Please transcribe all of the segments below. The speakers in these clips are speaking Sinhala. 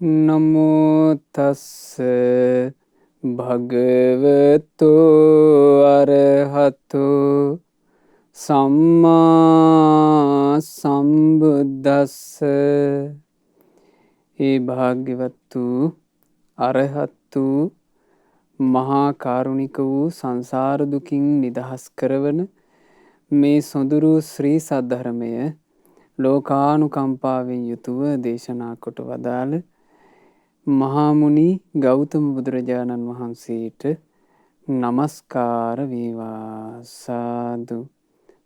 නමෝ තස්ස භගවතු අරහතු සම්මා සම්බුද්දස්ස. ඒ භාග්‍යවත්තු අරහත්තු මහා කාරුණික වූ සංසාර දුකින් නිදහස් කරවන මේ සොඳුරු ශ්‍රී සද්ධර්මය ලෝකානුකම්පාවෙන් යුතුව දේශනා කොට වදාළ මහාමුනි ගෞතම බුදුරජාණන් වහන්සේට නමස්කාර වේවා. සාදු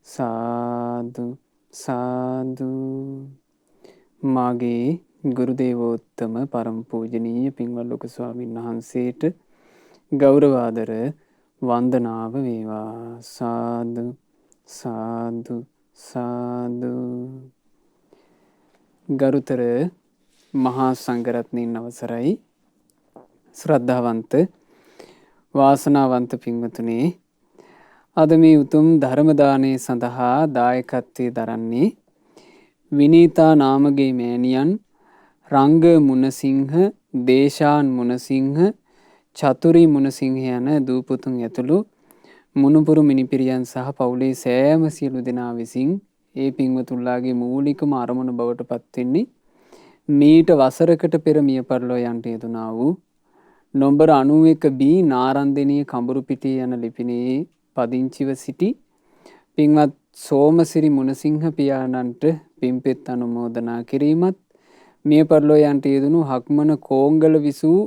සාදු සාදු. මාගේ ගුරු දේවෝත්තම පරම පූජනීය පින්වත් ලොකු ස්වාමීන් වහන්සේට ගෞරවාදර වන්දනාව වේවා. සාදු සාදු සාදු. ගරුතර මහා සංඝරත්නයන් අවසරයි. ශ්‍රද්ධාවන්ත වාසනාවන්ත පින්වතුනේ, අද මේ උතුම් ධර්ම දානය සඳහා දායකත්වයේ දරන්නේ විනීතා නාමගේ මෑණියන් රංග මුණසිංහ, දේශාන් මුණසිංහ, චතුරි මුණසිංහ යන දූපුතුන් ඇතුළු මුණුපුරු මිනිපිරියන් සහ පවුලේ සෑම සියලු දෙනා විසින් ඒ පින්වතුන්ලාගේ මූලිකම අරමුණ බවට පත්වෙන්නේ මීට වසරකට පෙර මිය පරලෝ යන්ට යෙදුනා වූ නොම්බර 91B නාරන්දනීය කඹුරුපිටිය යන ලිපිනයේ පදිංචිව සිටි පින්වත් සෝමසිරි මුණසිංහ පියාණන්ට පින්පෙත් අනුමෝදනා කිරීමත්, මිය පරලෝ යන්ට යෙදුණු හක්මන කෝංගල විසූ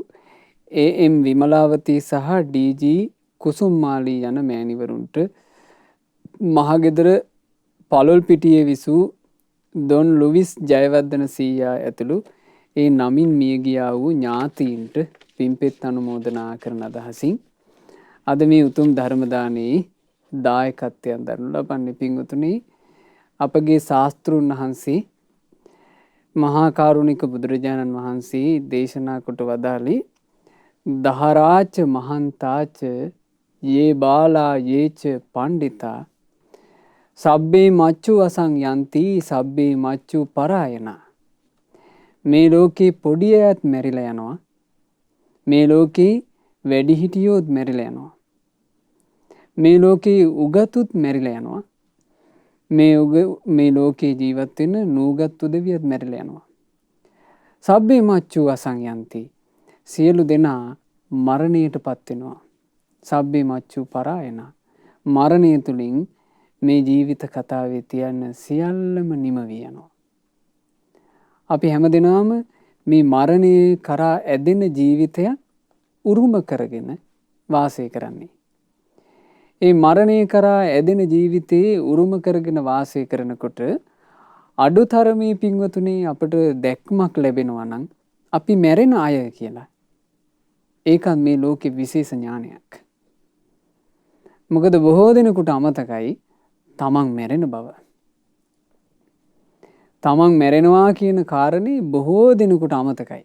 AM විමලාවතී සහ DG කුසුම්මාලී යන මෑණිවරුන්ට, මහගෙදර පළොල්පිටියේ විසූ දොන් ලුවිස් ජයවර්ධන සීයා ඇතුළු ඒ නමින් මියගියා වූ ඥාතීන්ට පින්පෙත් අනුමෝදනා කරන අදහසින් අද මේ උතුම් ධර්මදානයේ දායකත්වයෙන් දරනු ලබන්නේ. පින්වතුනි, අපගේ ශාස්තෘන් වහන්සේ මහා කාරුණික බුදුරජාණන් වහන්සේ දේශනා කොට වදාළේ දහරාච මහන්තාච යේ බාලා යේච පණ්ඩිතා සබ්බේ මච්චු අසං යන්ති සබ්බේ මච්චු පරායනා. මේ ලෝකේ පොඩි අයත් මැරිලා යනවා. මේ ලෝකේ වැඩිහිටියෝත් මැරිලා යනවා. මේ ලෝකේ උගතුත් මැරිලා යනවා. මේ ලෝකේ ජීවත් වෙන නූගත් උදවියත් මැරිලා යනවා. සබ්බේ මච්චු අසං යන්ති, සියලු දෙනා මරණයට පත් වෙනවා. සබ්බේ මච්චු පරායනා, මරණය තුලින් මේ ජීවිත කතාවේ තියන්න සියල්ලම නිම වී යනවා. අපි හැමදෙනාම මේ මරණය කරා ඇදෙන ජීවිතයක් උරුම කරගෙන වාසය කරන්නේ. ඒ මරණය කරා ඇදෙන ජීවිතේ උරුම කරගෙන වාසය කරනකොට අඩුතරමේ පින්වතුනේ අපට දැක්මක් ලැබෙනවා නම් අපි මැරෙන අය කියලා. ඒකත් මේ ලෝකේ විශේෂ ඥානයක්. මොකද බොහෝ දෙනෙකුට අමතකයි තමන් මැරෙන බව. තමන් මැරෙනවා කියන කාරණේ බොහෝ දෙනෙකුට අමතකයි.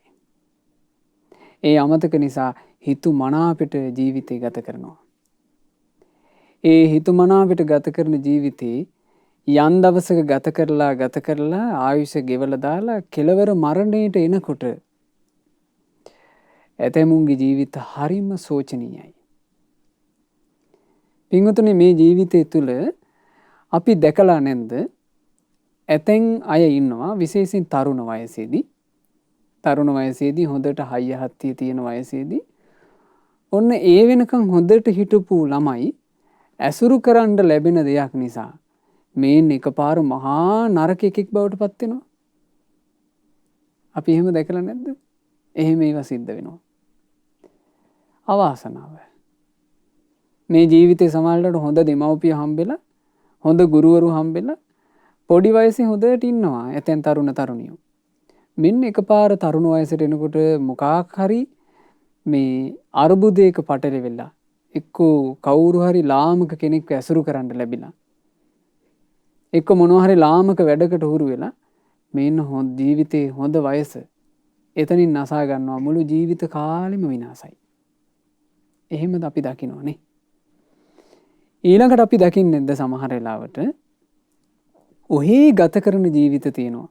ඒ අමතක නිසා හිතු මනාපෙට ජීවිතය ගත කරනවා. ඒ හිතු මනාපෙට ගත කරන ජීවිතේ යම් දවසක ගත කරලා ආයුෂ ගෙවලා දාලා කෙලවර මරණයට එනකොට ඇතැමුන්ගේ ජීවිත හරිම සෝචනීයයි. පින්වතුනි, මේ ජීවිතය තුළ අපි දැකලා නැද්ද? ඇතැන් අය ඉන්නවා විශේෂයෙන් තරුණ වයසේදී හොඳට හයිය හත්තිය තියෙන වයසේදී ඔන්න ඒ වෙනකන් හොඳට හිටපු ළමයි ඇසුරු කරන්න ලැබෙන දෙයක් නිසා මේන් එකපාර මහා නරක එකෙක් බවට පත් වෙනවා. අපි එහෙම දැකලා නැද්ද? එහෙම ඒවා සිද්ධ වෙනවා. අවාසනාව. මේ ජීවිතේ සමහරවිට හොඳ දෙමව්පිය හම්බෙලා, හොඳ ගුරුවරු හම්බෙලා පොඩි වයසේ හොඳට ඉන්නවා ඇතැන් තරුණ තරුණියෝ. මෙන්න එකපාර තරුණ වයසට එනකොට මොකක් හරි මේ අර්බුදයක පටලෙවිලා, එක්කෝ කවුරු හරි ලාමක කෙනෙක්ව ඇසුරු කරන්න ලැබිලා, එක්ක මොනවා හරි ලාමක වැඩකට හුරු වෙලා මේන්න ජීවිතේ හොඳ වයස එතනින් නසා ගන්නවා. මුළු ජීවිත කාලෙම විනාසයි. එහෙමද අපි දකින්නෝනේ. ඊළඟට අපි දකින්නේ නැද්ද සමහර වෙලාවට ඔහේ ගත කරන ජීවිත තියෙනවා.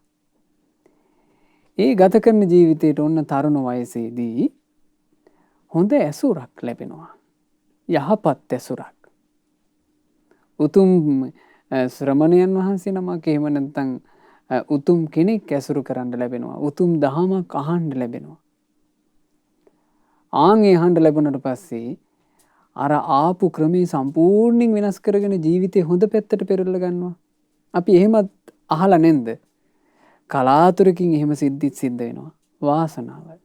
ඒ ගත කරන ජීවිතයට ඔන්න තරුණ වයසේදී හොඳ ඇසුරක් ලැබෙනවා. යහපත් ඇසුරක්. උතුම් ශ්‍රමණයන් වහන්සේ නමක් එහෙම නැත්නම් උතුම් කෙනෙක් ඇසුරු කරන්න ලැබෙනවා. උතුම් දහමක් අහන්න ලැබෙනවා. ආන්ගේ අහන්න ලැබුණට පස්සේ අර ආපු ක්‍රමේ සම්පූර්ණයෙන් වෙනස් කරගෙන ජීවිතේ හොඳ පැත්තට පෙරලා ගන්නවා. අපි එහෙමත් අහලා නැන්ද? කලාතුරකින් එහෙම සිද්ධ වෙනවා. වාසනාවයි.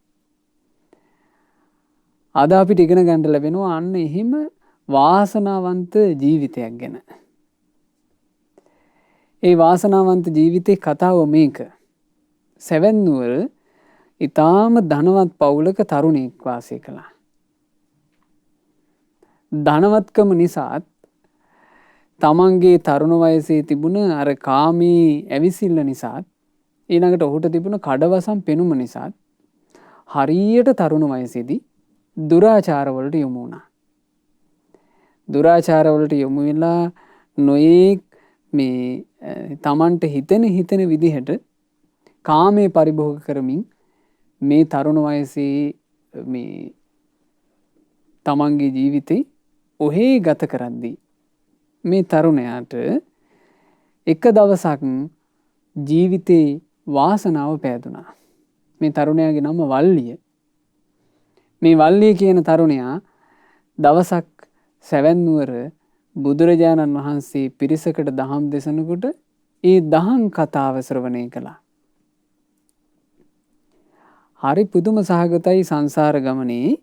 අද අපිට ඉගෙන ගන්න ලැබෙනවා අන්න එහෙම වාසනාවන්ත ජීවිතයක් ගැන. ඒ වාසනාවන්ත ජීවිතේ කතාව මේක. සැවැන්නුවර ඊටාම ධනවත් පවුලක තරුණයෙක් වාසය කළා. ධනවත්කම නිසාත් තමන්ගේ තරුණ වයසේ තිබුණ අර කාමී ඇවිසිල්ල නිසාත් ඊළඟට ඔහුට තිබුණ කඩවසම් පෙනුම නිසාත් හරියට තරුණ වයසේදී දුරාචාරවලට යොමු වුණා. දුරාචාරවලට යොමු වෙලා නොයේක් මේ තමන්ට හිතෙන විදිහට කාමයේ පරිභෝග කරමින් මේ තරුණ වයසේ මේ තමන්ගේ ජීවිතේ ඔහේ ගත කරද්දී මේ තරුණයාට එක දවසක් ජීවිතේ වාසනාව පෑදුනා. මේ තරුණයාගේ නම වල්ලිය. මේ වල්ලිය කියන තරුණයා දවසක් සැවැන්නුවර බුදුරජාණන් වහන්සේ පිරිසකට දහම් දෙසනකොට ඒ දහම් කතාව ශ්‍රවණය කළා. හරි පුදුම සහගතයි සංසාර ගමනේ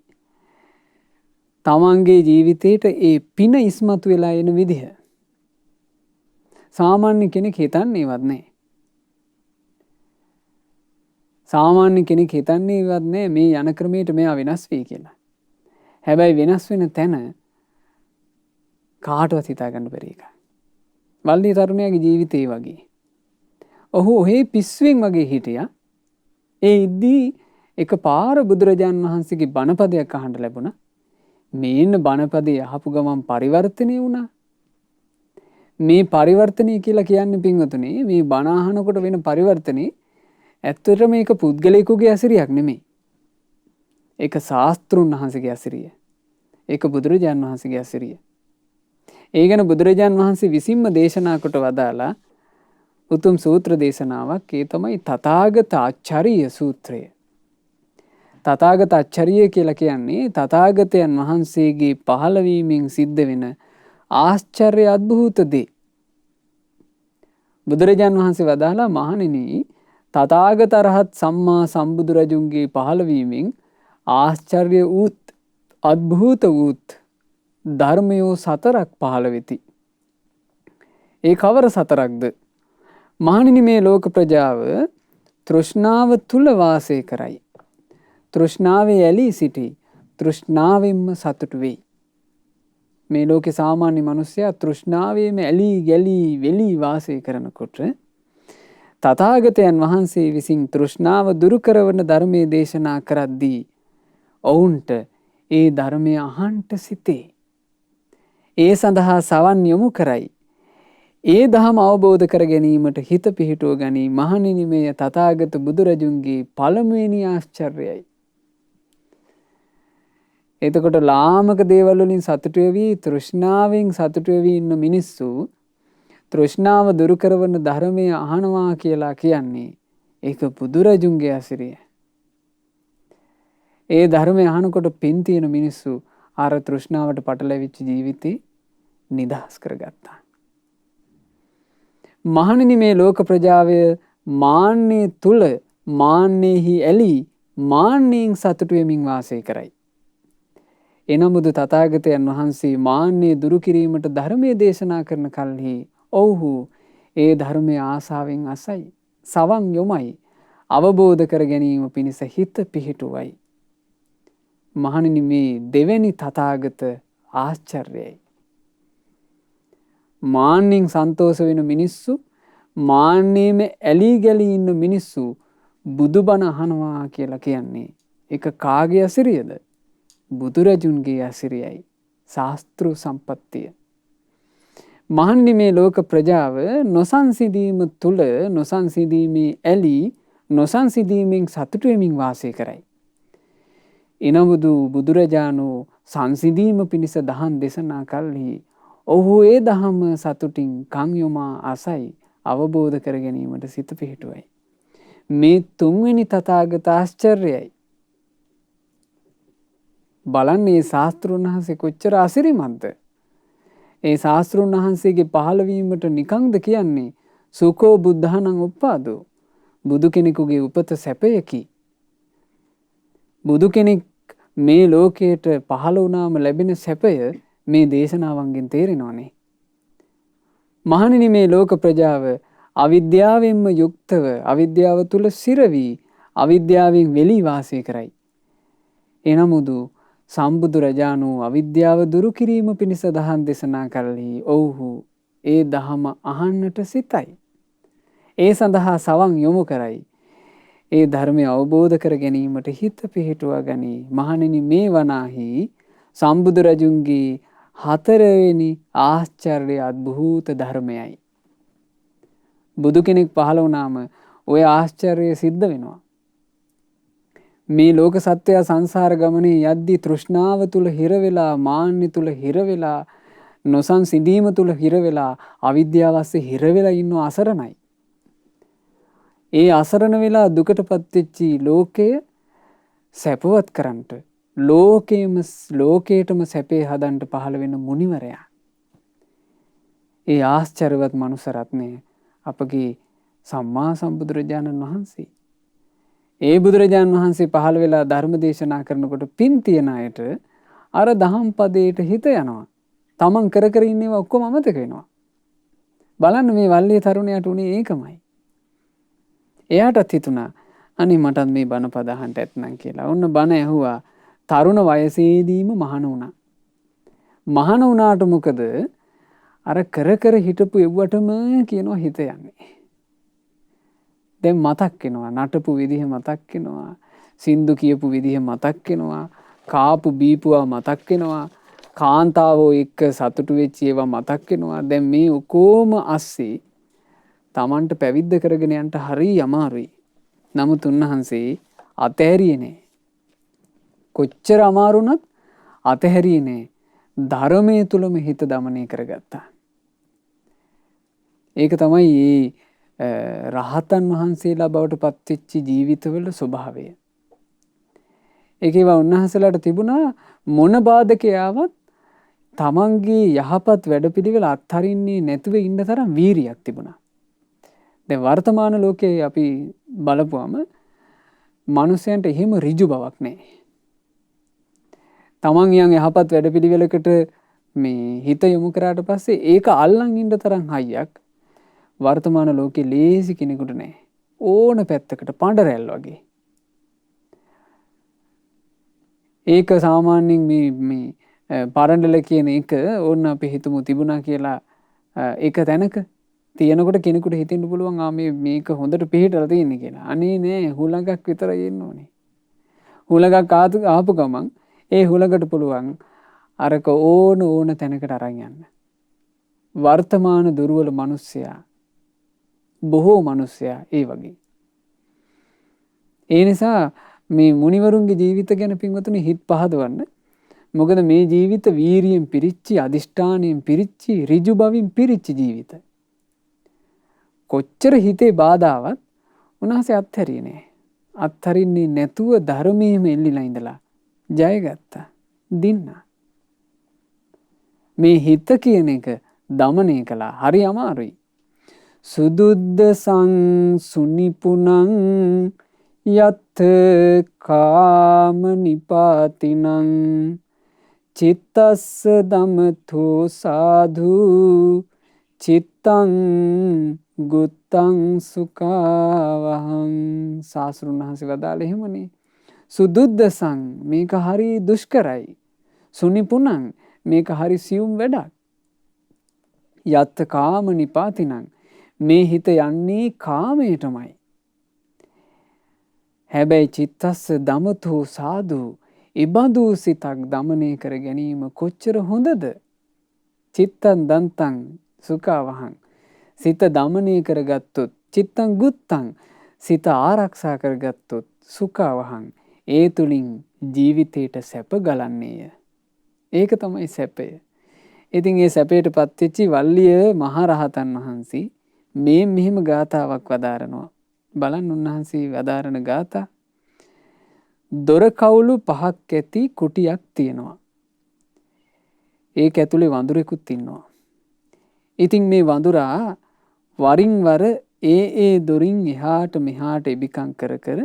තමන්ගේ ජීවිතේට ඒ පින ඉස්මතු වෙලා එන විදිහ. සාමාන්‍ය කෙනෙක් හිතන්නේවත් නැහැ. සාමාන්‍ය කෙනෙක් හිතන්නේවත් නැහැ මේ යන ක්‍රමයට මෙයා වෙනස් වෙයි කියලා. හැබැයි වෙනස් වෙන තැන කාටවත් හිතා ගන්න බැරි එකක්. වල්ලී තරුණයාගේ ජීවිතේ වගේ. ඔහු ඔහේ පිස්සුවෙන් වගේ හිටියා. ඒ ඉද්දී එකපාර බුදුරජාණන් වහන්සේගේ බණපදයක් අහන්න ලැබුණා. මේන්න බණපදේ අහපු ගමන් පරිවර්තනය වුණා. මේ පරිවර්තනය කියලා කියන්නේ පින්වතුනි මේ බණ අහනකොට වෙන පරිවර්තනේ ඇත්තටම මේක පුද්ගලයෙකුගේ ඇසිරියක් නෙමෙයි. ඒක ශාස්ත්‍රුන් වහන්සේගේ ඇසිරිය. ඒක බුදුරජාණන් වහන්සේගේ ඇසිරිය. ඒ ගැන බුදුරජාණන් වහන්සේ විසින්ම දේශනා කොට වදාලා උතුම් සූත්‍ර දේශනාවක් ඒ තමයි තථාගත ආචාර්ය සූත්‍රය. තථාගත ආචාර්ය කියලා කියන්නේ තථාගතයන් වහන්සේගේ පහළවීමෙන් සිද්ධ වෙන ආශ්චර්ය අద్භූත දේ. බුදුරජාණන් වහන්සේ වදාලා මහණෙනි තථාගත රහත් සම්මා සම්බුදුරජුන්ගේ පහළවීමෙන් ආශ්චර්ය වූත් අద్භූත වූත් ධර්මයෝ 4ක් පහළ වෙති. ඒ කවර 4ක්ද? මහණෙනි මේ ලෝක ප්‍රජාව තෘෂ්ණාව තුල වාසය කරයි. තෘෂ්ණාවේ ඇලී සිටි. තෘෂ්ණාවෙන්ම සතුටු වෙයි. මේ ලෝකේ සාමාන්‍ය මිනිස්සයා තෘෂ්ණාවෙම ඇලී ගැලී වෙලී වාසය කරනකොට තථාගතයන් වහන්සේ විසින් තෘෂ්ණාව දුරු කරවන ධර්මයේ දේශනා කරද්දී ඔවුන්ට ඒ ධර්මය අහන්ට සිටේ. ඒ සඳහා සවන් යොමු කරයි. ඒ දහම අවබෝධ කර ගැනීමට හිත පිහිටුව ගනී. මහණෙනි මෙය තථාගත බුදුරජුන්ගේ පළමුවෙනි ආශ්චර්යයි. එතකොට ලාමක දේවල් වලින් සතුටු වෙවි තෘෂ්ණාවෙන් සතුටු වෙවි ඉන්න මිනිස්සු තෘෂ්ණාව දුරු කරවන ධර්මය අහනවා කියලා කියන්නේ ඒක බුදුරජුන්ගේ ඇසිරිය. ඒ ධර්මය අහනකොට පින් තියෙන මිනිස්සු අර තෘෂ්ණාවට පටලැවිච්ච ජීවිතේ නිදහස් කරගත්තා. මහණෙනි මේ ලෝක ප්‍රජාවය මාන්නේ තුල මාන්නේහි ඇලී මාන්නයෙන් සතුටු වෙමින් වාසය කරයි. එනමුදු තථාගතයන් වහන්සේ මාන්නේ දුරු කිරීමට ධර්මයේ දේශනා කරන කල්හි ඔව්හු ඒ ධර්මයේ ආසාවෙන් අසයි. සවන් යොමයි. අවබෝධ කර ගැනීම පිණිස හිත පිහිටුවයි. මහණෙනි මේ දෙවෙනි තථාගත ආශ්චර්යයි. මාන්නෙන් සන්තෝෂ වෙන මිනිස්සු මාන්නේම ඇලී ගැලී ඉන්න මිනිස්සු බුදුබණ අහනවා කියලා කියන්නේ ඒක කාගේ ඇසිරියද? බුදුරජුන්ගේ ඇසිරියයි. ශාස්ත්‍ර සම්පත්තිය. මහණනි මේ ලෝක ප්‍රජාව නොසන්සිදීම තුල නොසන්සිදීමේ ඇලී නොසන්සිඳීමෙන් සතුටු වෙමින් වාසය කරයි. එනමුදු බුදුරජාණෝ සංසිඳීම පිණිස දහම් දේශනා කළෙහි ඔහු ඒ දහම සතුටින් කන් යොමා අසයි අවබෝධ කර ගැනීමට සිත පිහිටුවයි. මේ තුන්වෙනි තථාගත ආශ්චර්යයි. බලන්න මේ ශාස්ත්‍රඥ වහන්සේ කොච්චර අසිරිමත්ද. ඒ ශාස්ත්‍රඥ වහන්සේගේ පහළවීමට නිකංද කියන්නේ සුකෝ බුද්ධානං උප්පාදෝ. බුදු කෙනෙකුගේ උපත සැපයකි. බුදු කෙනෙක් මේ ලෝකයට පහළ වුණාම ලැබෙන සැපය මේ දේශනාවන්ගෙන් තේරෙනවනේ. මහණෙනි මේ ලෝක ප්‍රජාව අවිද්‍යාවෙන්ම යුක්තව අවිද්‍යාව තුල සිර වී අවිද්‍යාවෙන් වෙලී වාසය කරයි. එනමුදු සම්බුදුරජාණෝ අවිද්‍යාව දුරු කිරීම පිණිස දහම් දේශනා කළෙහි ඔව්හු ඒ දහම අහන්නට සිතයි. ඒ සඳහා සවන් යොමු කරයි. ඒ ධර්මය අවබෝධ කර ගැනීමට හිත පිහිටුවා ගනී. මහණෙනි මේ වනාහි සම්බුදුරජුන්ගේ හතරවෙනි ආශ්චර්ය අద్භූත ධර්මයයි. බුදු කෙනෙක් පහළ වුණාම ඔය ආශ්චර්යය සිද්ධ වෙනවා. මේ ලෝක සත්‍යය සංසාර ගමනේ යද්දී තෘෂ්ණාව තුල හිර වෙලා මාන්නය තුල හිර වෙලා නොසන්සිඳීම තුල හිර වෙලා අවිද්‍යාව ඇස්සේ හිර වෙලා ඉන්න අසරණයි. ඒ අසරණ වෙලා දුකටපත් වෙච්චි ලෝකය සැපවත් කරන්නට ලෝකේටම සැපේ හදන්න පහළ වෙන මුනිවරයා. ඒ ආශ්චර්යවත් මනුස්ස රත්නය අපගේ සම්මා සම්බුදුරජාණන් වහන්සේ. ඒ බුදුරජාණන් වහන්සේ පහළ වෙලා ධර්ම දේශනා කරනකොට පින් තියන අයට අර දහම් පදයට හිත යනවා. තමන් කර කර ඉන්නේවා ඔක්කොම අමතක වෙනවා. බලන්න මේ වල්ලිය තරුණයාට උනේ ඒකමයි. එයාටත් හිතුණා අනේ මටත් මේ බණ පද අහන්න ඇත්නම් කියලා. ඔන්න බණ ඇහුවා. තරුණ වයසේදීම මහාන වුණා. මහාන වුණාට මොකද? අර කර කර හිටපු එව්වටම කියනවා හිත යන්නේ. දැන් මතක් වෙනවා. නටපු විදිහ මතක් වෙනවා. සින්දු කියපු විදිහ මතක් වෙනවා. කාපු බීපුවා මතක් වෙනවා. කාන්තාවෝ එක්ක සතුටු වෙච්ච ඒවා මතක් වෙනවා. දැන් මේ ඔකෝම අස්සේ තමන්ට පැවිද්ද කරගෙන යන්න හරි අමාරුයි. නමුත් උන්වහන්සේ අතහැරියේ නෑ. කොච්චර අමාරු වුණත් අතහැරියේ නෑ. ධර්මයේ තුලම හිත දමනය කරගත්තා. ඒක තමයි රහතන් වහන්සේලා බවට පත්වෙච්ච ජීවිතවල ස්වභාවය. ඒකේව උන්වහන්සේලාට තිබුණා මොන බාධකේ ආවත් තමන්ගේ යහපත් වැඩපිළිවෙල අත්හරින්නේ නැතුව ඉන්න තරම් වීරියක් තිබුණා. දැන් වර්තමාන ලෝකයේ අපි බලපුවම මිනිසයන්ට එහෙම ඍජු බවක් නැහැ. තමන් යම් යහපත් වැඩපිළිවෙලකට මේ හිත යොමු කරාට පස්සේ ඒක අල්ලන් ඉන්න තරම් හයියක් වර්තමාන ලෝකේ ලේසි කෙනෙකුට නැහැ. ඕන පැත්තකට පඬරැල් වගේ. ඒක සාමාන්‍යයෙන් මේ පරණ්ඩල කියන එක ඕන්න අපි හිතමු තිබුණා කියලා ඒක තැනක තියෙනකොට කෙනෙකුට හිතෙන්න පුළුවන් මේක හොඳට පිළිහිටලා තියෙන්නේ කියලා. අනේ නෑ හුලඟක් විතරයි එන්න ඕනේ. හුලඟක් ආපු ගමන් ඒ හුලඟට පුළුවන් අරක ඕන තැනකට අරන් යන්න. වර්තමාන දුර්වල මිනිස්සයා බොහෝ මිනිස්සයා ඒ වගේ. ඒ නිසා මේ මුනිවරුන්ගේ ජීවිත ගැන පින්වතුනි හිත පහදවන්න. මොකද මේ ජීවිත වීරියෙන් පිරිච්චි අදිෂ්ඨානයෙන් පිරිච්චි ඍජු බවින් පිරිච්චි ජීවිත. කොච්චර හිතේ බාධාවත් උන්වහන්සේ අත්හැරියේ නෑ. අත්හරින්නේ නැතුව ධර්මයේම එල්ලිලා ඉඳලා ජයගත්තා. දින්නා. මේ හිත කියන එක දමනය කළා. හරි අමාරුයි. සුදුද්ද සංසුනිපුනං යත් කාම නිපාතිනං චිත්තස්ස දමතෝ සාධු චිත්තං ගුත්තං සුඛවහං. සාස්ෘණ වහන්සේ වදාළේ එහෙමනේ. සුදුද්දසං මේක හරි දුෂ්කරයි. සුනිපුනං මේක හරි සියුම් වැඩක්. යත් කාම නිපාතිනං මේ හිත යන්නේ කාමයටමයි. හැබැයි චිත්තස්ස දමතෝ සාදු ඉබඳු සිතක් දමනය කර ගැනීම කොච්චර හොඳද? චිත්තං දන්තං සුඛවහං සිත දමනය කරගත්තොත් චිත්තං ගුත්තං සිත ආරක්ෂා කරගත්තොත් සුඛවහං ඒ තුලින් ජීවිතේට සැප ගලන්නේය. ඒක තමයි සැපය. ඉතින් ඒ සැපයට පත්වෙච්චි වල්ලිය මහරහතන් වහන්සේ මේ මෙහෙම ගාථාවක් වදාරනවා. බලන්න උන්වහන්සේ වදාරන ගාථා. දොර කවුළු 5ක් ඇති කුටියක් තියෙනවා. ඒක ඇතුලේ වඳුරෙකුත් ඉන්නවා. ඉතින් මේ වඳුරා වරින් වර ඒ දොරින් එහාට මෙහාට ඉබිකම් කර කර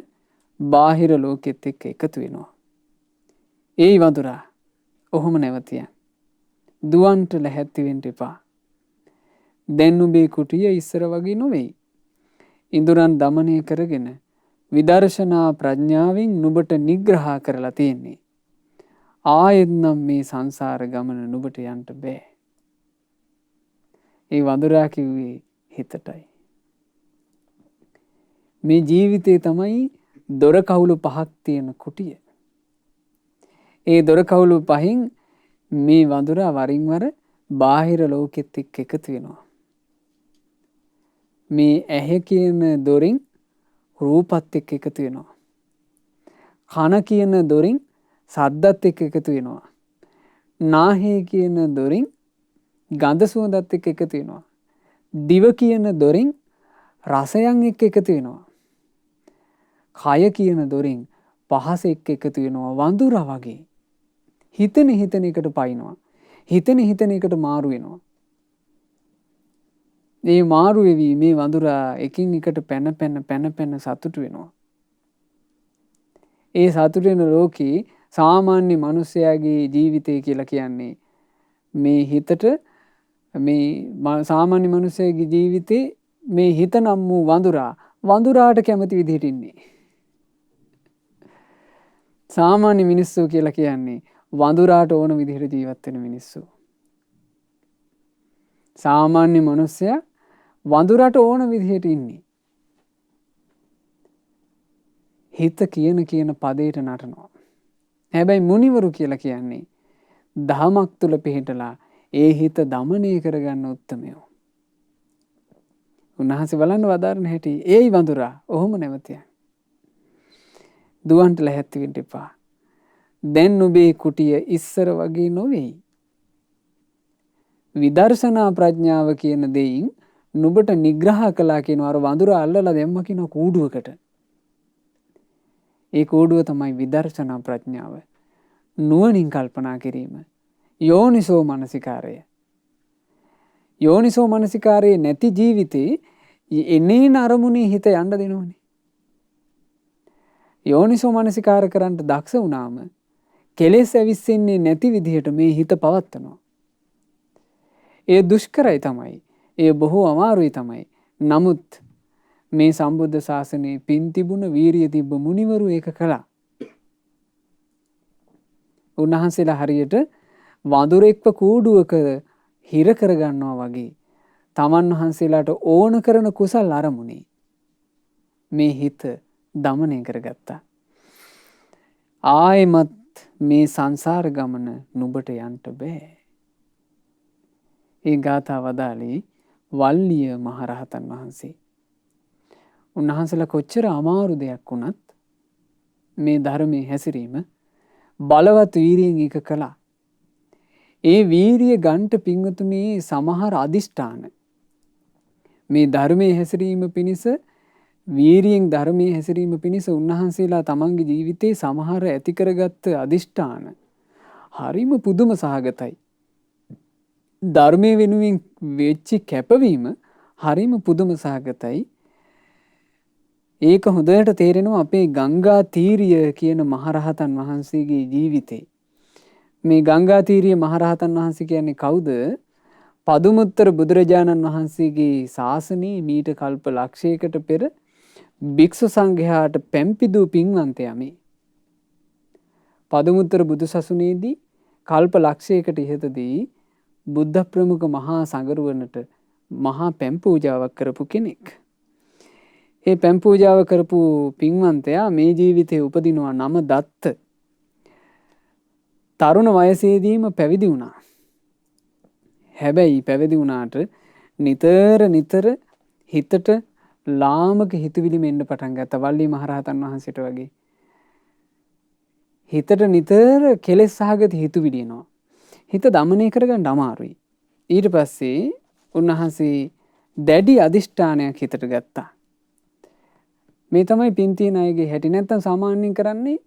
බාහිර ලෝකෙත් එක්ක එකතු වෙනවා. ඒ වඳුරා ඔහොම නැවතියන්. දුවන්ට ලැහැත්ති වෙන්න එපා. දැන් නුඹේ කුටිය ඉස්සර වගේ නොවේයි. ඉඳුරන් দমনය කරගෙන විදර්ශනා ප්‍රඥාවෙන් නුඹට නිග්‍රහ කරලා තියෙන්නේ. ආයෙත් නම් මේ සංසාර ගමන නුඹට යන්න බෑ. ඒ වඳුරා කිව්වේ හිතටයි. මේ ජීවිතේ තමයි දොර කවුළු 5ක් තියෙන කුටිය. ඒ දොර කවුළු 5න් මේ වඳුරා වරින් වර බාහිර ලෝකෙත් එක්ක එකතු වෙනවා. මේ ඇහැ කියන දොරින් රූපත් එක්ක එකතු වෙනවා. කන කියන දොරින් සද්දත් එක්ක එකතු වෙනවා. නාහය කියන දොරින් ගඳ සුවඳත් එක්ක එකතු වෙනවා. දිව කියන දොරින් රසයන් එක්ක එකතු වෙනවා. කය කියන දොරින් පහස එක්ක එකතු වෙනවා. වඳුරා වගේ හිතන එකට පයින්නවා. හිතන එකට මාරු වෙනවා. මේ මාරු වෙවි මේ වඳුරා එකින් එකට පැන සතුටු වෙනවා. ඒ සතුටු වෙන ලෝකේ සාමාන්‍ය මිනිසයාගේ ජීවිතය කියලා කියන්නේ මේ හිතට මේ සාමාන්‍ය මිනිසයාගේ ජීවිතේ මේ හිත නම් වූ වඳුරාට කැමති විදිහට ඉන්නේ. සාමාන්‍ය මිනිස්සු කියලා කියන්නේ වඳුරාට ඕන විදිහට ජීවත් වෙන මිනිස්සු. සාමාන්‍ය මිනිස්සයා වඳුරාට ඕන විදිහට ඉන්නේ. හිත කියන පදයට නටනවා. හැබැයි මුනිවරු කියලා කියන්නේ දහමක් තුල පිහිටලා ඒ හිත দমনය කරගන්න උත්මයෝ. උන්වහන්සේ බලන්න වදාරන හැටි ඒයි වඳුරා ඔහොම නැවතියන්. දුවන්ට ලැහැත්ති වෙන්න එපා. දැන් නුඹේ කුටිය ඉස්සර වගේ නොවේයි. විදර්ශනා ප්‍රඥාව කියන දෙයින් නුඹට නිග්‍රහ කළා කියනවා. අර වඳුරා අල්ලලා දැම්ම කියන කූඩුවකට. ඒ කූඩුව තමයි විදර්ශනා ප්‍රඥාව. නුවණින් කල්පනා කිරීම. යෝනිසෝ මනසිකාරය. යෝනිසෝ මනසිකාරයේ නැති ජීවිතේ එනේන අරමුණේ හිත යන්න දෙනවනේ. යෝනිසෝ මනසිකාර කරන්න දක්ෂ වුණාම කෙලෙස් ඇවිස්සෙන්නේ නැති විදිහට මේ හිත පවත්වනවා. ඒ දුෂ්කරයි තමයි. ඒ බොහෝ අමාරුයි තමයි. නමුත් මේ සම්බුද්ධ ශාසනයේ පින් තිබුණ වීරිය තිබ්බ මුනිවරු ඒක කළා. උන්වහන්සේලා හරියට වඳුරෙක්ව කූඩුවක හිර කරගන්නවා වගේ තමන් වහන්සේලාට ඕන කරන කුසල් අරමුණේ මේ හිත দমনය කරගත්තා. ආයෙමත් මේ සංසාර ගමන නුඹට යන්න බෑ. ඒ ගාථා වදාළේ වල්ලිය මහරහතන් වහන්සේ. උන්වහන්සේලා කොච්චර අමාරු දෙයක් වුණත් මේ ධර්මයේ හැසිරීම බලවත් වීරියෙන් එක කළා. ඒ වීරිය ගන්ට පින්වතුනේ සමහර අදිෂ්ඨාන මේ ධර්මයේ හැසිරීම පිණිස වීරියෙන් ධර්මයේ හැසිරීම පිණිස උන්වහන්සේලා තමන්ගේ ජීවිතේ සමහර ඇති කරගත්ත අදිෂ්ඨාන හරිම පුදුම සහගතයි. ධර්මයේ වෙනුවෙන් වෙච්ච කැපවීම හරිම පුදුම සහගතයි. ඒක හොඳට තේරෙනවා අපේ ගංගා තීරිය කියන මහරහතන් වහන්සේගේ ජීවිතේ. මේ ගංගා තීරිය මහරහතන් වහන්සේ කියන්නේ කවුද? පදුමුත්තර බුදුරජාණන් වහන්සේගේ ශාසනයේ මීට කල්ප ලක්ෂයකට පෙර භික්ෂු සංඝයාට පැම්පිදූ පින්වන්තයා මේ. පදුමුත්තර බුදුසසුනේදී කල්ප ලක්ෂයකට ඉහතදී බුද්ධ ප්‍රමුඛ මහා සංඝරුවනට මහා පැම් පූජාවක් කරපු කෙනෙක්. ඒ පැම් පූජාව කරපු පින්වන්තයා මේ ජීවිතේ උපදිනවා නම දත්ත. තරුණ වයසේදීම පැවිදි වුණා. හැබැයි පැවිදි වුණාට නිතර හිතට ලාමක හිතුවිලි මෙන්න පටන් ගත්තා. වල්ලි මහරහතන් වහන්සේට වගේ. හිතට නිතර කෙලෙස් සහගත හිතුවිලි එනවා. හිත දමනය කරගන්න අමාරුයි. ඊට පස්සේ උන්වහන්සේ දැඩි අදිෂ්ඨානයක් හිතට ගත්තා. මේ තමයි පින් තියෙන අයගේ හැටි. නැත්තම් සාමාන්‍යයෙන් කරන්නේ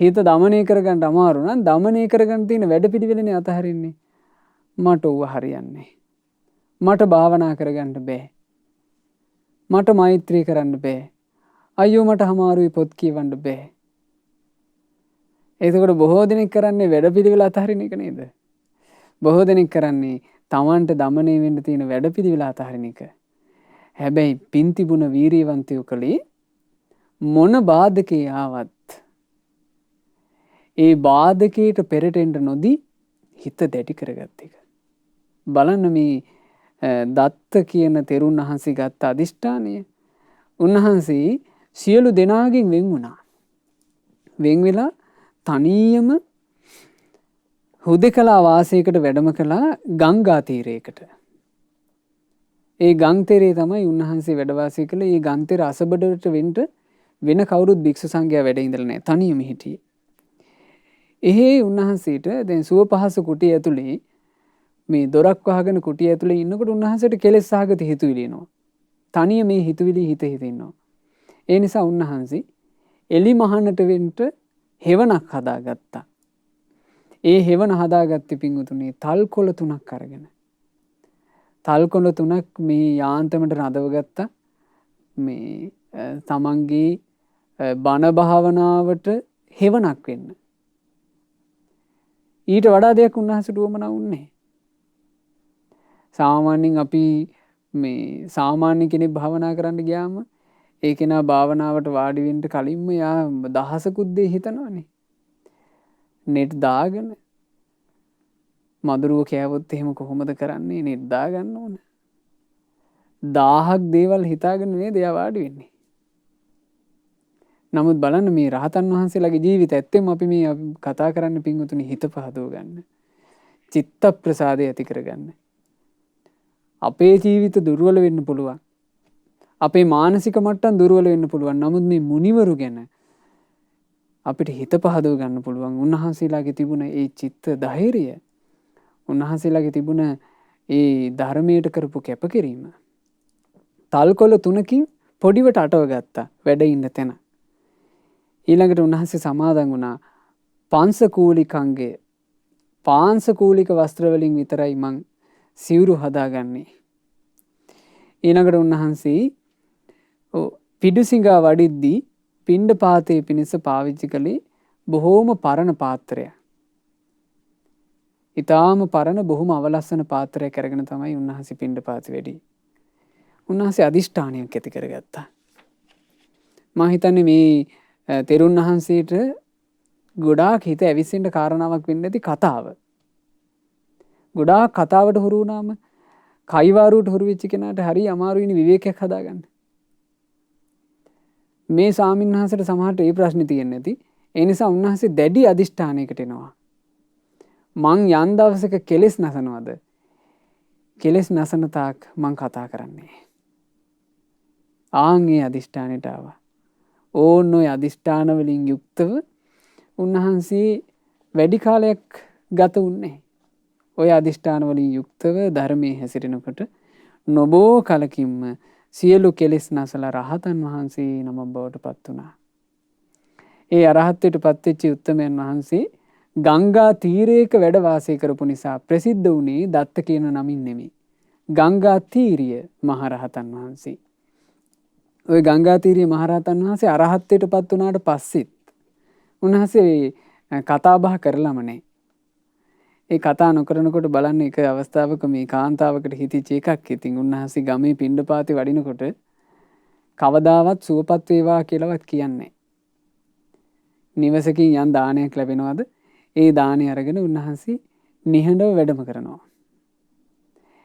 හිත දමනය කරගන්න අමාරු නම් දමනය කරගන්න තියෙන වැඩපිළිවෙලනේ අතහරින්නේ. මට ඌව හරියන්නේ. මට භාවනා කරගන්න බෑ. මට මෛත්‍රී කරන්න බෑ. අයියෝ මට අමාරුයි පොත් කියවන්න බෑ. එතකොට බොහෝ දෙනෙක් කරන්නේ වැඩපිළිවෙල අතහරින එක නේද? බොහෝ දෙනෙක් කරන්නේ තමන්ට දමනය වෙන්න තියෙන වැඩපිළිවෙල අතහරින එක. හැබැයි පින් තිබුණ වීරියවන්තයෝ කලේ මොන බාධකේ ආවත් ඒ බාධකයට පෙරටෙන්න නොදී හිත දැඩි කරගත්ත එක. බලන්න මේ දත්ත කියන තෙරුන් වහන්සේ ගත්ත අදිෂ්ඨානය. උන්වහන්සේ සියලු දෙනාගෙන් වෙන් වුණා. වෙන් වෙලා තනියම හුදෙකලා වාසයකට වැඩම කළා ගංගා තීරයකට. ඒ ගං තෙරේ තමයි උන්වහන්සේ වැඩ වාසය කළේ. ඒ ගං තෙර අසබඩට වෙන්න වෙන කවුරුත් භික්ෂු සංඝයා වැඩ ඉඳලා නැහැ. තනියම හිටියේ. එහෙ උන්වහන්සේට දැන් සුව පහසු කුටිය ඇතුලේ මේ දොරක් වහගෙන කුටිය ඇතුලේ ඉන්නකොට උන්වහන්සේට කෙලෙස් සහගත හිතුවිලි එනවා. තනිය මේ හිතුවිලි හිත ඉන්නවා. ඒ නිසා උන්වහන්සේ එලි මහනට වෙන්න හෙවණක් හදාගත්තා. ඒ හෙවණ හදාගත්තේ පින්වතුනි තල් කොළ 3ක් අරගෙන. තල් කොළ 3ක් මේ යාන්තමට රඳවගත්තා. මේ තමන්ගේ බණ භාවනාවට හෙවණක් වෙන්න. ඊට වඩා දෙයක් උන්වහන්සේට උවමනා වුණේ. සාමාන්‍යයෙන් අපි මේ සාමාන්‍ය කෙනෙක් භාවනා කරන්න ගියාම ඒ කෙනා භාවනාවට වාඩි වෙන්න කලින්ම යා දහසකුත් දේ හිතනවනේ. නෙට් දාගෙන මදුරුව කෑවොත් එහෙම කොහොමද කරන්නේ? නෙට් දාගන්න ඕන. 1000ක් දේවල් හිතාගෙන නේද එයා වාඩි වෙන්නේ. නමුත් බලන්න මේ රහතන් වහන්සේලාගේ ජීවිත ඇත්තෙම අපි මේ කතා කරන්න පින්වතුනි හිත පහදව ගන්න. චිත්ත ප්‍රසාදය ඇති කරගන්න. අපේ ජීවිත දුර්වල වෙන්න පුළුවන්. අපේ මානසික මට්ටම් දුර්වල වෙන්න පුළුවන්. නමුත් මේ මුනිවරු ගැන අපිට හිත පහදව ගන්න පුළුවන්. උන්වහන්සේලාගේ තිබුණ ඒ චිත්ත ධෛර්යය, උන්වහන්සේලාගේ තිබුණ ඒ ධර්මයට කරපු කැපකිරීම තල්කොළ 3කින් පොඩිවට අටව ගත්තා වැඩ ඉන්න තැන. ඊළඟට උන්වහන්සේ සමාදන් වුණා පංසකූලිකංගේ පාංශකූලික වස්ත්‍ර වලින් විතරයි මං සිවුරු හදාගන්නේ. ඊළඟට උන්වහන්සේ පිඩුසිඟා වඩිද්දී පිණ්ඩපාතයේ පිණිස පාවිච්චි කළේ බොහෝම පරණ පාත්‍රයක්. ඊටාම පරණ බොහොම අවලස්සන පාත්‍රයක් අරගෙන තමයි උන්වහන්සේ පිණ්ඩපාතේ වැඩි. උන්වහන්සේ අදිෂ්ඨානයක් ඇති කරගත්තා. මම හිතන්නේ මේ තෙරුන් වහන්සේට ගොඩාක් හිත ඇවිස්සෙන්න කාරණාවක් වෙන්න ඇති කතාව. ගොඩාක් කතාවට හුරු වුණාම කයිවාරුවට හුරු වෙච්ච කෙනාට හරි අමාරුයිනේ විවේකයක් හදාගන්න. මේ ස්වාමීන් වහන්සේට සමහරට ඒ ප්‍රශ්නේ තියෙන්නේ නැති. ඒ නිසා උන්වහන්සේ දැඩි අදිෂ්ඨානයකට එනවා. මං යන් දවසක කෙලෙස් නැසනවද? කෙලෙස් නැසන තාක් මං කතා කරන්නේ. ආන්ගේ අදිෂ්ඨානයට ආවා. ඕන් ඔය අදිෂ්ඨාන වලින් යුක්තව උන්වහන්සේ වැඩි කාලයක් ගත වුණේ. ඔය අදිෂ්ඨාන වලින් යුක්තව ධර්මයේ හැසිරෙනකොට නොබෝ කලකින්ම සියලු කෙලෙස් නැසලා රහතන් වහන්සේ නම බවට පත් වුණා. ඒ අරහත්ත්වයට පත්වෙච්ච උත්තමයන් වහන්සේ ගංගා තීරයක වැඩ වාසය කරපු නිසා ප්‍රසිද්ධ වුණේ දත්ත කියන නමින් නෙමෙයි. ගංගා තීරිය මහරහතන් වහන්සේ. ওই ගංගා තීරිය මහරහතන් වහන්සේ අරහත්ත්වයට පත් වුණාට පස්සෙත් උන්වහන්සේ කතා බහ කරලම නැහැ. ඒ කතා නොකරනකොට බලන්න එක අවස්ථාවක මේ කාන්තාවකට හිතිච්ච එකක්. ඉතින් උන්වහන්සේ ගමේ පිණ්ඩපාතේ වඩිනකොට කවදාවත් සුවපත් වේවා කියලාවත් කියන්නේ. නිවසකින් යම් දානයක් ලැබෙනවද? ඒ දානය අරගෙන උන්වහන්සේ නිහඬව වැඩම කරනවා.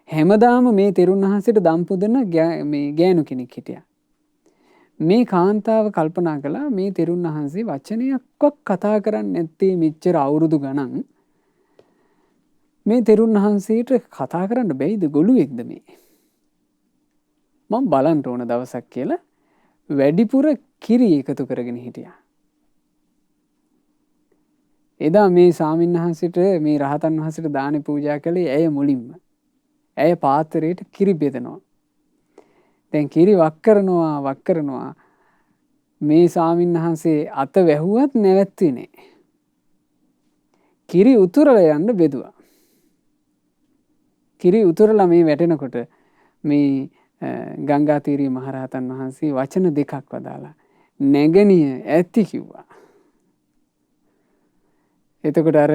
හැමදාම මේ තෙරුන් වහන්සේට දම් පුදන මේ ගෑනු කෙනෙක් හිටියා. මේ කාන්තාව කල්පනා කළා මේ තෙරුන් වහන්සේ වචනයක්වත් කතා කරන්නේ නැත්තේ මෙච්චර අවුරුදු ගණන්. මේ තෙරුන් වහන්සේට කතා කරන්න බැයිද? ගොළුෙක්ද මේ? මම බලන්න ඕන දවසක් කියලා වැඩිපුර කිරි එකතු කරගෙන හිටියා. එදා මේ ස්වාමින්වහන්සේට මේ රහතන් වහන්සේට දානි පූජා කළේ ඇය මුලින්ම. ඇය පාත්‍රයට කිරි බෙදනවා. දැන් කිරි වක් කරනවා මේ ස්වාමින්වහන්සේ අත වැහුවත් නැවැත්තුවේ නෑ. කිරි උතුරලා යන්න බෙදුවා. කිරි උතුරලා මේ වැටෙනකොට මේ ගංගාතීරී මහරහතන් වහන්සේ වචන දෙකක් වදාලා නැගණිය ඇති කිව්වා. එතකොට අර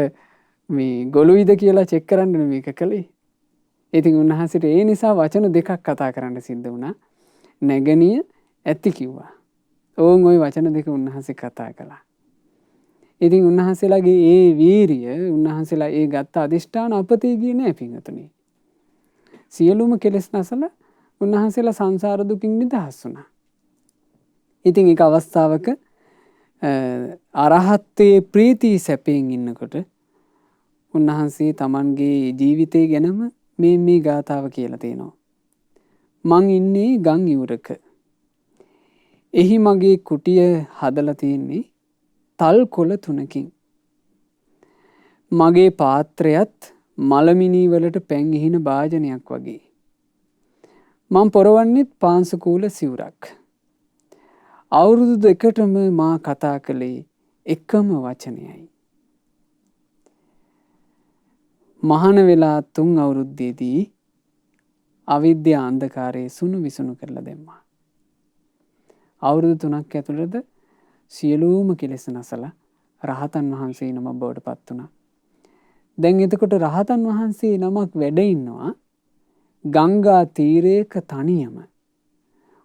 මේ ගොළුයිද කියලා චෙක් කරන්න මේක කළේ. ඉතින් උන්වහන්සේට ඒ නිසා වචන දෙකක් කතා කරන්න සිද්ධ වුණා. නැගණිය ඇති කිව්වා. ඕන් ওই වචන දෙක උන්වහන්සේ කතා කළා. ඉතින් උන්වහන්සේලාගේ ඒ වීරිය, උන්වහන්සේලා ඒ ගත්ත අදිෂ්ඨාන අපතේ ගියේ නෑ පින්වතුනි. සියලුම කෙලෙස් නැසලා උන්වහන්සේලා සංසාර දුකින් නිදහස් වුණා. ඉතින් ඒක අවස්ථාවක අරහත්ත්වයේ ප්‍රීති සැපයෙන් ඉන්නකොට උන්වහන්සේ තමන්ගේ ජීවිතය ගැනම මේ ගාථාව කියලා තියෙනවා. මං ඉන්නේ ගම් ඉවුරක. එහි මගේ කුටිය හදලා තියෙන්නේ තල් කොළ 3කින්. මගේ පාත්‍රයත් මලමිනී වලට පැන් ඉහින භාජනයක් වගේ. මං පොරවන්නෙත් පාංශුකූල සිවුරක්. අවුරුදු 2ටම මා කතා කළේ එකම වචනයයි. මහාන වෙලා 3 අවුරුද්දේදී අවිද්‍යා අන්ධකාරයේ සුණු විසුණු කරලා දැම්මා. අවුරුදු 3ක් ඇතුළත සියලුම කෙලෙස් නැසලා රහතන් වහන්සේ නමක් බවට පත් වුණා. දැන් එතකොට රහතන් වහන්සේ නමක් වැඩ ඉන්නවා ගංගා තීරයක තනියම.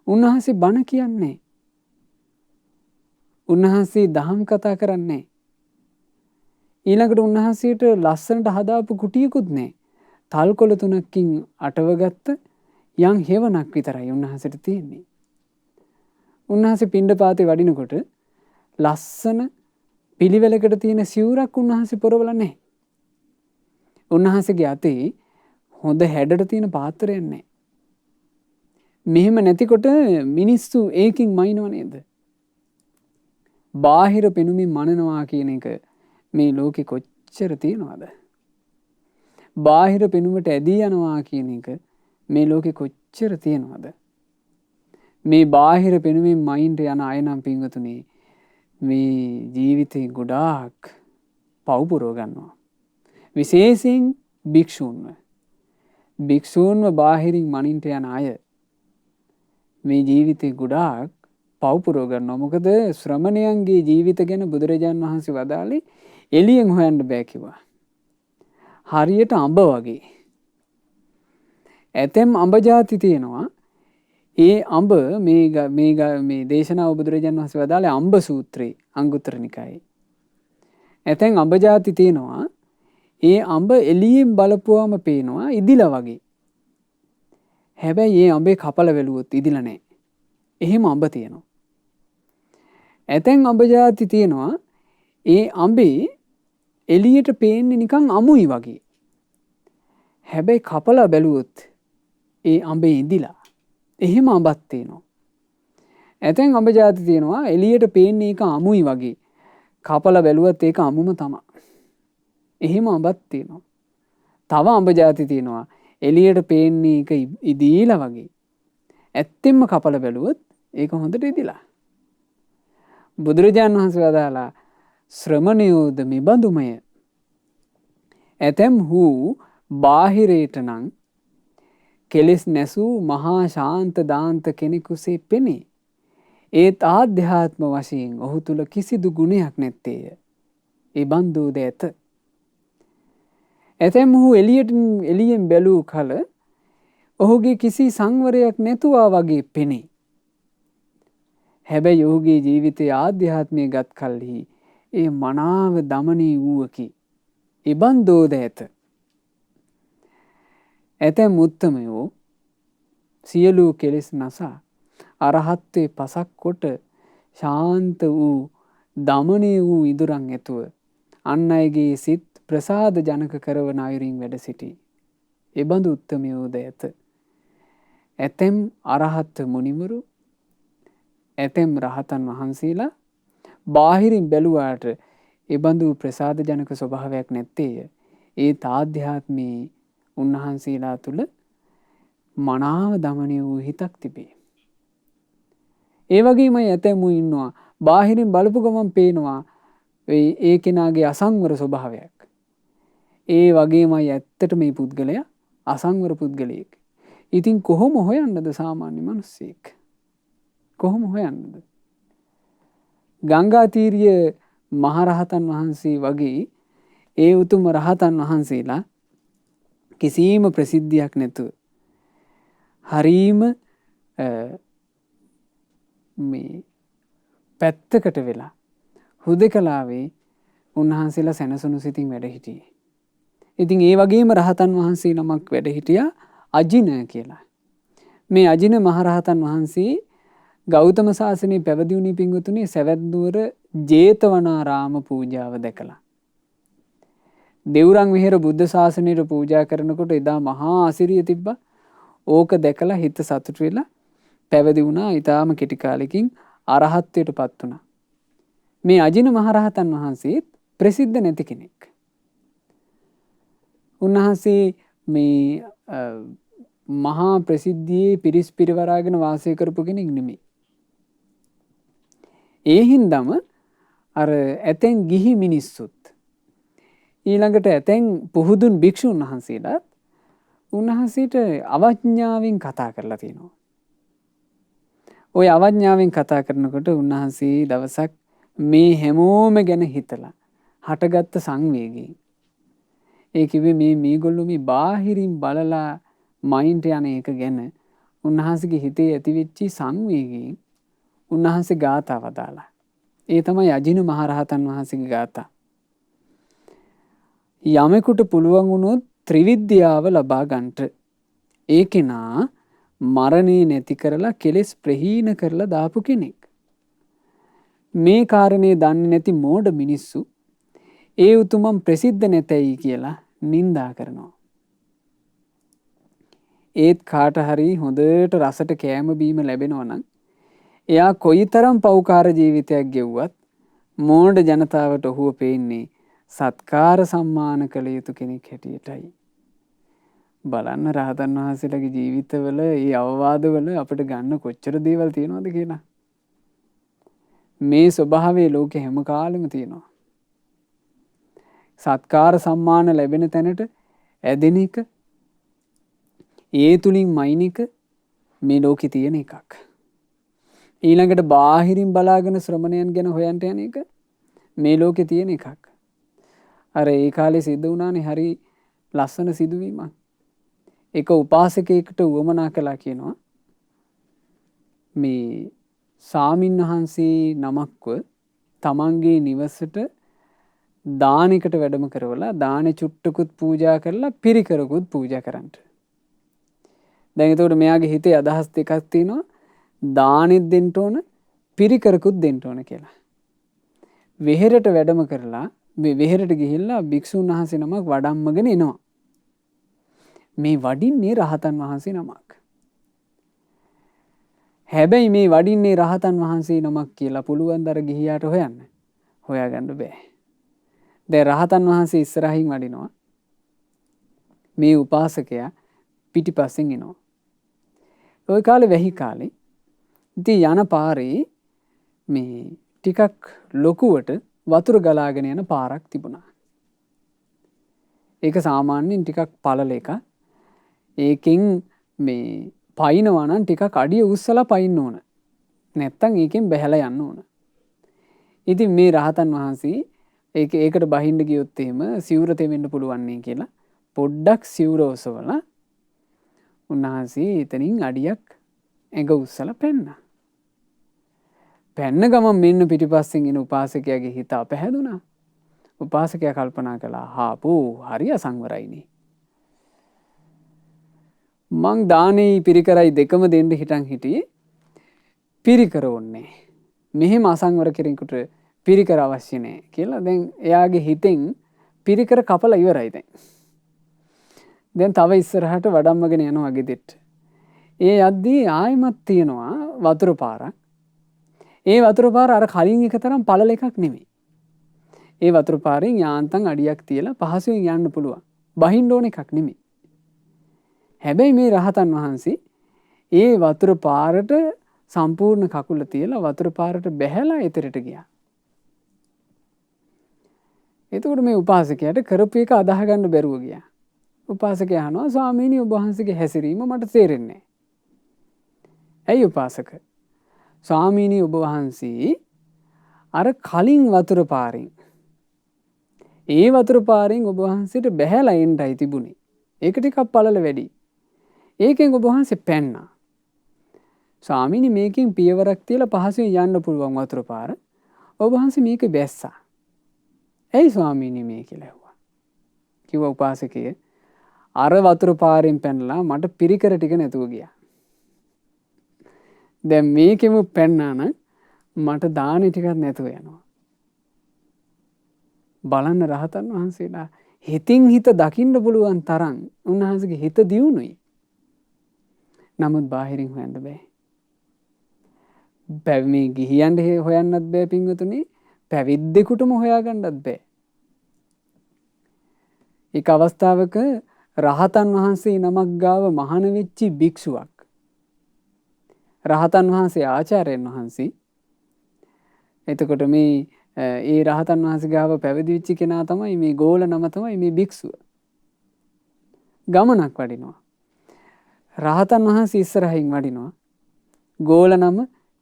උන්වහන්සේ බණ කියන්නේ. උන්වහන්සේ දහම් කතා කරන්නේ. ඊළඟට උන්වහන්සේට ලස්සනට හදාපු කුටියකුත් නැහැ. තල්කොළ 3කින් අටවගත්ත යම් හේවණක් විතරයි උන්වහන්සේට තියෙන්නේ. උන්වහන්සේ පිණ්ඩපාතේ වඩිනකොට ලස්සන පිළිවෙලකට තියෙන සිවුරක් උන්වහන්සේ පොරවලා නැහැ. උන්වහන්සේගේ අතේ හොඳ හැඩට තියෙන පාත්‍රයක් නැහැ. මෙහෙම නැතිකොට මිනිස්සු ඒකින් මයින්ව නේද? බාහිර පෙනුමින් මනනවා කියන එක මේ ලෝකෙ කොච්චර තියෙනවද? බාහිර පෙනුමට ඇදී යනවා කියන එක මේ ලෝකෙ කොච්චර තියෙනවද? මේ බාහිර පෙනුමින් මයින්ට යන අය නම් පින්වතුනි මේ ජීවිතේ ගොඩාක් පව් පුරව ගන්නවා. විශේෂයෙන් භික්ෂූන්ව බාහිරින් මනින්ට යන අය මේ ජීවිතේ ගොඩාක් පව් පුරව ගන්නවා. මොකද ශ්‍රමණයන්ගේ ජීවිත ගැන බුදුරජාන් වහන්සේ වදාළේ එළියෙන් හොයන්න බෑ කිව්වා. හරියට අඹ වගේ. ඇතැම් අඹ ಜಾති තියෙනවා. ඒ අඹ මේ දේශනාව බුදුරජාන් වහන්සේ වදාළේ අඹ සූත්‍රයේ අංගුත්තර නිකායේ. ඇතැම් අඹ ಜಾති තියෙනවා. ඒ අඹ එළියෙන් බලපුවාම පේනවා ඉදිලා වගේ. හැබැයි ඒ අඹේ කපල වැළුවොත් ඉදිලා නැහැ. එහෙම අඹ තියෙනවා. ඇතැම් අඹ ಜಾති තියෙනවා. ඒ අඹේ එළියට පේන්නේ නිකන් අමුයි වගේ. හැබැයි කපලා බැලුවොත් ඒ අඹේ ඉදිලා. එහෙම අඹක් තියෙනවා. ඇතැම් අඹ ಜಾති තියෙනවා එළියට පේන්නේ ඒක අමුයි වගේ. කපලා බැලුවත් ඒක අමුම තමයි. එහෙම අඹක් තියෙනවා. තව අඹ ಜಾති තියෙනවා එළියට පේන්නේ ඒක ඉදීලා වගේ. ඇත්තෙන්ම කපලා බැලුවොත් ඒක හොඳට ඉදිලා. බුදුරජාණන් වහන්සේ වදාලා ශ්‍රමණයෝද මෙබඳුමය. ඇතැම් හූ බාහිරයට නම් කෙලෙස් නැසූ මහා ශාන්ත දාන්ත කෙනෙකුසේ පෙනේ. ඒත් ආධ්‍යාත්ම වශයෙන් ඔහු තුල කිසිදු ගුණයක් නැත්තේය. ඒ බන්දෝද ඇත. ඇතැම් හූ එළියෙන් බැලූ කල ඔහුගේ කිසි සංවරයක් නැතුවා වගේ පෙනේ. හැබැයි ඔහුගේ ජීවිතයේ ආධ්‍යාත්මය ගත් කල්හි ඒ මනාව දමනී වූවකි. එබන්දෝද ඇත. ඇතැම් උත්තමයෝ සියලු කෙලෙස් නසා අරහත්ත්වේ පසක් කොට ශාන්ත වූ දමනය වූ ඉදුරන් ඇතුව අන් අයගේ සිත් ප්‍රසාද ජනක කරවන අයුරින් වැඩ සිටි. එබඳු උත්තමයෝද ඇත. ඇතැම් අරහත් මුනිවරු ඇතැම් රහතන් වහන්සේලා බාහිරින් බැලුවාට එබඳු ප්‍රසාද ජනක ස්වභාවයක් නැත්තේය. ඒ තාධ්‍යාත්මී උන්වහන්සේලා තුළ මනාව දමනය වූ හිතක් තිබේ. ඒ වගේම ඇතැමු ඉන්නවා බාහිරින් බලපු ගමන් පේනවා ඒ කෙනාගේ අසංවර ස්වභාවයක්. ඒ වගේමයි ඇත්තට මේ පුද්ගලයා අසංවර පුද්ගලයෙක්. ඉතින් කොහොම හොයන්නද සාමාන්‍ය මිනිස්සෙක්? කොහොම හොයන්නද? ගංගාතීරිය මහරහතන් වහන්සේ වගේ ඒ උතුම් රහතන් වහන්සේලා කිසිම ප්‍රසිද්ධියක් නැතුව හරීම මේ පැත්තකට වෙලා හුදෙකලාවේ උන්වහන්සේලා සැනසුණු සිතින් වැඩ හිටියේ. ඉතින් ඒ වගේම රහතන් වහන්සේ නමක් වැඩ හිටියා අජින කියලා. මේ අජින මහරහතන් වහන්සේ ගෞතම සාසනයේ පැවිදි වුණේ පින්වතුනි සවැත්නුවර ජේතවනාරාම පූජාව දැකලා. දෙව්රම් විහෙර බුද්ධ ශාසනයට පූජා කරනකොට එදා මහා අසිරිය තිබ්බා. ඕක දැකලා හිත සතුටු වෙලා පැවිදි වුණා. ඊටාම කෙටි කාලෙකින් අරහත්ත්වයට පත් වුණා. මේ අජින මහරහතන් වහන්සේ ප්‍රසිද්ධ නැති කෙනෙක්. උන්වහන්සේ මේ මහා ප්‍රසිද්ධියේ පිරිස් පිරිවරාගෙන වාසය කරපු කෙනෙක් නෙමෙයි. ඒ හින්දාම අර ඇතැන් ගිහි මිනිස්සුත් ඊළඟට ඇතැන් පුහුදුන් භික්ෂුන් වහන්සේලාත් උන්වහන්සේට අවඥාවෙන් කතා කරලා තියෙනවා. ওই අවඥාවෙන් කතා කරනකොට උන්වහන්සේ දවසක් මේ හැමෝම ගැන හිතලා හටගත්ත සංවේගයෙන් ඒ කිව්වේ මේගොල්ලෝ මේ බාහිරින් බලලා මයින්ඩ් යන එක ගැන උන්වහන්සේගේ හිතේ ඇතිවෙච්ච සංවේගයෙන් උන්වහන්සේ ගාථා වදාලා. ඒ තමයි අජින මහරහතන් වහන්සේගේ ගාථා. යමෙකුට පුළුවන් වුණොත් ත්‍රිවිද්‍යාව ලබා ගන්නට ඒ කෙනා මරණේ නැති කරලා කෙලෙස් ප්‍රහීන කරලා දාපු කෙනෙක්. මේ කාරණේ දන්නේ නැති මෝඩ මිනිස්සු ඒ උතුමන් ප්‍රසිද්ධ නැතයි කියලා නින්දා කරනවා. ඒත් කාට හරි හොඳට රසට කෑම බීම ලැබෙනවා නම් එයා කොයිතරම් පෞකාර ජීවිතයක් ගෙව්වත් මෝඩ ජනතාවට ඔහුව පේන්නේ සත්කාර සම්මාන කළ යුතු කෙනෙක් හැටියටයි. බලන්න රහතන් වහන්සේලාගේ ජීවිතවල ඒ අවවාදවල අපිට ගන්න කොච්චර දේවල් තියෙනවද කියලා. මේ ස්වභාවයේ ලෝකෙ හැම කාලෙම තියෙනවා. සත්කාර සම්මාන ලැබෙන තැනට ඇදෙන එක ඒ තුලින් මයින් එක මේ ලෝකේ තියෙන එකක්. ඊළඟට බාහිරින් බලාගෙන ශ්‍රමණයන් ගැන හොයන්ට යන එක මේ ලෝකේ තියෙන එකක්. අර ඒ කාලේ සිද්ධ වුණානේ හරි ලස්සන සිදුවීමක්. එක උපාසකයෙකුට උවමනා කළා කියනවා මේ සාමින් වහන්සේ නමක්ව තමන්ගේ නිවසට දානෙකට වැඩම කරවලා දානෙ චුට්ටකුත් පූජා කරලා පිරිකරකුත් පූජා කරන්නට. දැන් එතකොට මෙයාගේ හිතේ අදහස් දෙකක් තියෙනවා දානෙත් දෙන්න ඕන පිරිකරකුත් දෙන්න ඕන කියලා. වෙහෙරට වැඩම කරලා මේ වෙහෙරට ගිහිල්ලා භික්ෂුන් වහන්සේ නමක් වඩම්මගෙන එනවා. මේ වඩින්නේ රහතන් වහන්සේ නමක්. හැබැයි මේ වඩින්නේ රහතන් වහන්සේ නමක් කියලා පුළුවන් දර ගිහියාට හොයන්න. හොයාගන්න බෑ. දැන් රහතන් වහන්සේ ඉස්සරහින් වඩිනවා. මේ උපාසකයා පිටිපස්සෙන් එනවා. ওই කාලේ වැහි කාලේ ඉතින් යන පාරේ මේ ටිකක් ලොකුවට වතුර ගලාගෙන යන පාරක් තිබුණා. ඒක සාමාන්‍යයෙන් ටිකක් පළල එක. ඒකෙන් මේ පයින්නවා නම් ටිකක් අඩිය උස්සලා පයින්න ඕන. නැත්තම් ඒකෙන් බැහැලා යන්න ඕන. ඉතින් මේ රහතන් වහන්සේ ඒකට බහින්න ගියොත් එහෙම සිවුර තෙමෙන්න පුළුවන් නේ කියලා පොඩ්ඩක් සිවුර ඔසවලා උන්වහන්සේ එතනින් අඩියක් ඇඟ උස්සලා පැන්නා. පැන්න ගමන් මෙන්න පිටිපස්සෙන් එන උපාසකයාගේ හිත අපහැදුනා. උපාසකයා කල්පනා කළා හාපෝ හරි අසංවරයිනේ. මං දානේ පිරිකරයි දෙකම දෙන්න හිටන් හිටියේ පිරිකර ඕනේ. මෙහෙම අසංවර කෙනෙකුට පිරිකර අවශ්‍ය නැහැ කියලා දැන් එයාගේ හිතෙන් පිරිකර කපලා ඉවරයි දැන්. දැන් තව ඉස්සරහට වඩම්මගෙන යනවා ගෙදෙට්ට. ඒ යද්දී ආයෙමත් තියෙනවා වතුර පාරක්. ඒ වතුර පාර අර කලින් එක තරම් පළල එකක් නෙමෙයි. ඒ වතුර පාරෙන් යාන්තම් අඩියක් තියලා පහසුවෙන් යන්න පුළුවන්. බහින්න ඕන එකක් නෙමෙයි. හැබැයි මේ රහතන් වහන්සේ ඒ වතුර පාරට සම්පූර්ණ කකුල තියලා වතුර පාරට බැහැලා එතරට ගියා. එතකොට මේ උපාසකයාට කරපු එක අදාහ ගන්න බැරුව ගියා. උපාසකයා අහනවා ස්වාමීනි ඔබ වහන්සේගේ හැසිරීම මට තේරෙන්නේ නැහැ. ඇයි උපාසක? ස්වාමීනි ඔබ වහන්සේ අර කලින් වතුර පාරෙන් ඒ වතුර පාරෙන් ඔබ වහන්සේට බැහැලා එන්නයි තිබුණේ. ඒක ටිකක් පළල වැඩි. ඒකෙන් ඔබ වහන්සේ පැන්නා. ස්වාමීනි මේකෙන් පියවරක් තියලා පහසුවෙන් යන්න පුළුවන් වතුර පාර. ඔබ වහන්සේ මේක බැස්සා. ඇයි ස්වාමීනි මේ කියලා ඇහුවා. කිව්වා උපාසකය අර වතුර පාරෙන් පැනලා මට පිරිකර ටික නැතුව ගියා. දැන් මේකෙම පැන්නා නම් මට දානි ටිකක් නැතුව යනවා. බලන්න රහතන් වහන්සේලා හිතින් හිත දකින්න පුළුවන් තරම් උන්වහන්සේගේ හිත දියුණුයි. නමුත් බාහිරින් හොයන්න බෑ. මේ ගිහියන්ට හොයන්නත් බෑ පින්වතුනි. පැවිද්දෙකුටම හොයාගන්නත් බෑ. එක අවස්ථාවක රහතන් වහන්සේ නමක් ගාව මහාන වෙච්චි භික්ෂුවක්. රහතන් වහන්සේ ආචාර්යයන් වහන්සේ. එතකොට මේ ඒ රහතන් වහන්සේ ගාව පැවිදි වෙච්ච කෙනා තමයි මේ ගෝල නම තමයි මේ භික්ෂුව. ගමනක් වඩිනවා. රහතන් වහන්සේ ඉස්සරහින් වඩිනවා. ගෝල නම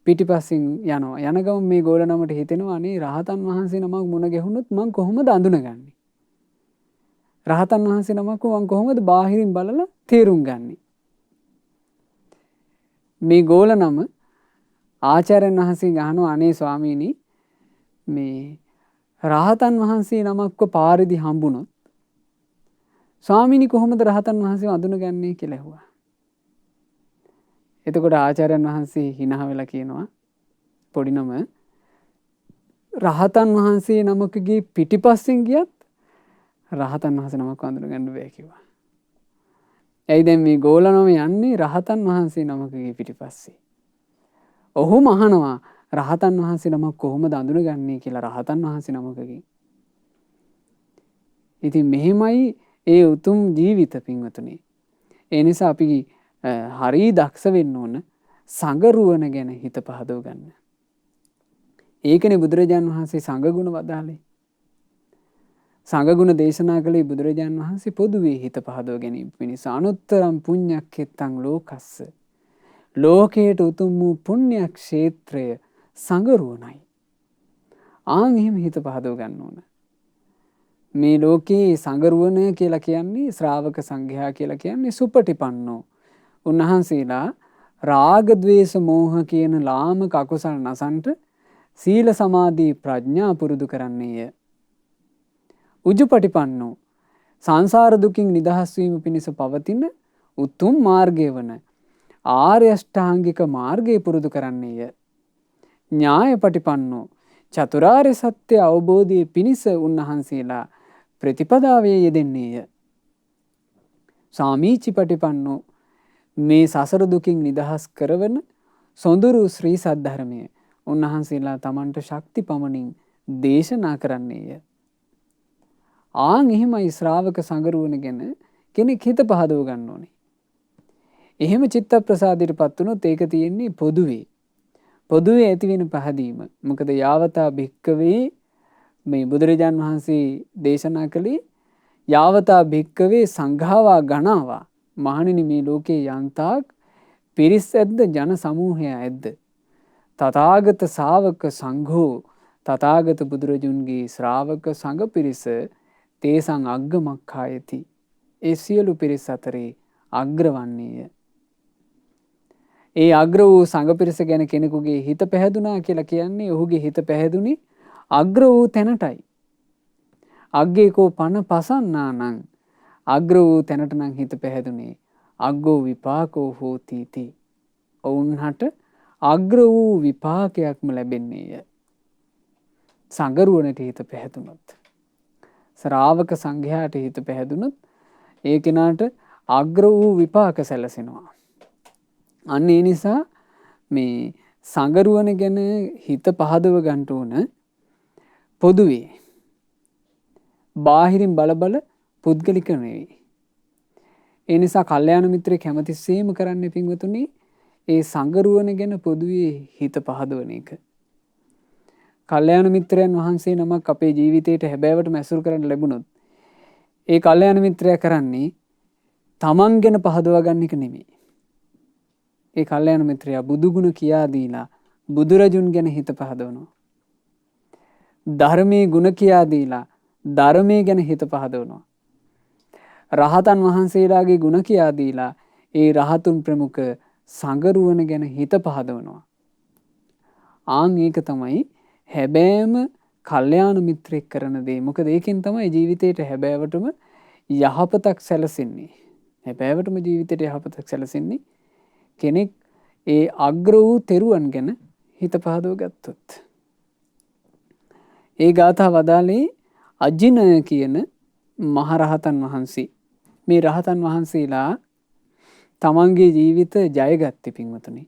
පිටිපස්සෙන් යනවා. යන ගමන් මේ ගෝල නමට හිතෙනවා අනේ රහතන් වහන්සේ නමක් මුණ ගැහුනොත් මං කොහොමද අඳුනගන්නේ? රහතන් වහන්සේ නමක් මං කොහොමද බාහිරින් බලලා තේරුම් ගන්නේ? මේ ගෝල නම ආචාර්යයන් වහන්සේ අහනවා අනේ ස්වාමීනි මේ රහතන් වහන්සේ නමක්ව පාරේදී හම්බුනොත් ස්වාමීනි කොහොමද රහතන් වහන්සේව අඳුනගන්නේ කියලා ඇහුවා. එතකොට ආචාර්යයන් වහන්සේ hina වෙලා කියනවා පොඩි නම රහතන් වහන්සේ නමකගේ පිටිපස්සෙන් ගියත් රහතන් වහන්සේ නමක් අඳුනගන්න බෑ කිව්වා. ඇයි දැන් මේ ගෝල නම යන්නේ රහතන් වහන්සේ නමකගේ පිටිපස්සේ. ඔහුම අහනවා රහතන් වහන්සේ නමක් කොහොමද අඳුනගන්නේ කියලා රහතන් වහන්සේ නමකගේ. ඉතින් මෙහෙමයි ඒ උතුම් ජීවිත පින්වතුනි. ඒ නිසා අපි හරි දක්ෂ වෙන්න ඕන සංගරුවන ගැන හිත පහදව ගන්න. ඒකනේ බුදුරජාන් වහන්සේ සංගුණ වදාළේ. සංගුණ දේශනා කළේ බුදුරජාන් වහන්සේ පොදුවේ හිත පහදව ගැනීම පිණිස අනුත්තරම් පුඤ්ඤක්ඛෙත්තං ලෝකස්ස. ලෝකයට උතුම් වූ පුණ්‍ය ක්ෂේත්‍රය සංගරුවනයි. ආන් එහෙම හිත පහදව ගන්න ඕන. මේ ලෝකේ සංගරුවන කියලා කියන්නේ ශ්‍රාවක සංඝයා කියලා කියන්නේ සුපටිපන්නෝ. උන්වහන්සේලා රාග ద్వේෂ මෝහ කියන ලාමක අකුසල නසන්ට සීල සමාධි ප්‍රඥා පුරුදු කරන්නේය. උජුපටිපන්නෝ සංසාර දුකින් නිදහස් වීම පිණිස පවතින උතුම් මාර්ගය වන ආර්ය අෂ්ටාංගික මාර්ගය පුරුදු කරන්නේය. ඥායපටිපන්නෝ චතුරාර්ය සත්‍ය අවබෝධයේ පිණිස උන්වහන්සේලා ප්‍රතිපදාවේ යෙදෙන්නේය. සාමීචිපටිපන්නෝ මේ සසර දුකින් නිදහස් කරවන සොඳුරු ශ්‍රී සද්ධර්මය උන්වහන්සේලා තමන්ට ශක්ති පමණින් දේශනා කරන්නේය. ආන් එහෙමයි ශ්‍රාවක සංගරුවන ගැන කෙනෙක් හිත පහදව ගන්න ඕනේ. එහෙම චිත්ත ප්‍රසාදයටපත් වුණොත් ඒක තියෙන්නේ පොදුවේ. පොදුවේ ඇති වෙන පහදීම. මොකද යාවතා භික්කවේ මේ බුදුරජාන් වහන්සේ දේශනා කළේ යාවතා භික්කවේ සංඝාවා ගණාවා. මහණෙනි මේ ලෝකේ යන්තාක් පිරිස් ඇද්ද ජන සමූහය ඇද්ද? තථාගත ශාවක සංඝෝ තථාගත බුදුරජුන්ගේ ශ්‍රාවක සංඝ පිරිස තේසං අග්ගමක්ඛායති. ඒ සියලු පිරිස් අතරේ අග්‍රවන්නේය. ඒ අග්‍ර වූ සංඝ පිරිස ගැන කෙනෙකුගේ හිත පැහැදුනා කියලා කියන්නේ ඔහුගේ හිත පැහැදුනේ අග්‍ර වූ තැනටයි. අග්ගේකෝ පන පසන්නානං අග්‍ර වූ තැනට නම් හිත පැහැදුනේ අග්ගෝ විපාකෝ හෝති තී. ඔවුන්හට අග්‍ර වූ විපාකයක්ම ලැබෙන්නේය. සංගරුවනට හිත පැහැදුනොත් ශ්‍රාවක සංඝයාට හිත පැහැදුනොත් ඒ කෙනාට අග්‍ර වූ විපාක සැලසෙනවා. අන්න ඒ නිසා මේ සංගරුවන ගැන හිත පහදව ගන්න ඕන පොදුවේ. බාහිරින් බල පුද්ගලික නෙවෙයි. ඒ නිසා කල්යාණ මිත්‍රයෙක් කැමතිස්සෙම කරන්න පින්වතුනි ඒ සංගරුවන ගැන පොදුවේ හිත පහදවන එක. කල්යාණ මිත්‍රයන් වහන්සේ නමක් අපේ ජීවිතයට හැබෑවට මැසුරු කරන්න ලැබුණොත් ඒ කල්යාණ මිත්‍රයා කරන්නේ තමන් ගැන පහදවා ගන්න එක නෙමෙයි. ඒ කල්යාණ මිත්‍රයා බුදුගුණ කියා දීලා බුදුරජුන් ගැන හිත පහදවනවා. ධර්මයේ ගුණ කියා දීලා ධර්මයේ ගැන හිත පහදවනවා. රහතන් වහන්සේලාගේ ගුණ කියා දීලා ඒ රහතුන් ප්‍රමුඛ සංගරුවන ගැන හිත පහදවනවා. ආන් ඒක තමයි හැබෑම කල්යාණ මිත්‍රෙක් කරන දේ. මොකද ඒකෙන් තමයි ජීවිතේට හැබෑවටම යහපතක් සැලසෙන්නේ. හැබෑවටම ජීවිතේට යහපතක් සැලසෙන්නේ කෙනෙක් ඒ අග්‍ර වූ තෙරුවන් ගැන හිත පහදව ගත්තොත්. ඒ ගාථා වදාළේ අජිනය කියන මහරහතන් වහන්සේ. මේ රහතන් වහන්සේලා තමන්ගේ ජීවිත ජයගත්තේ පින්වතුනි.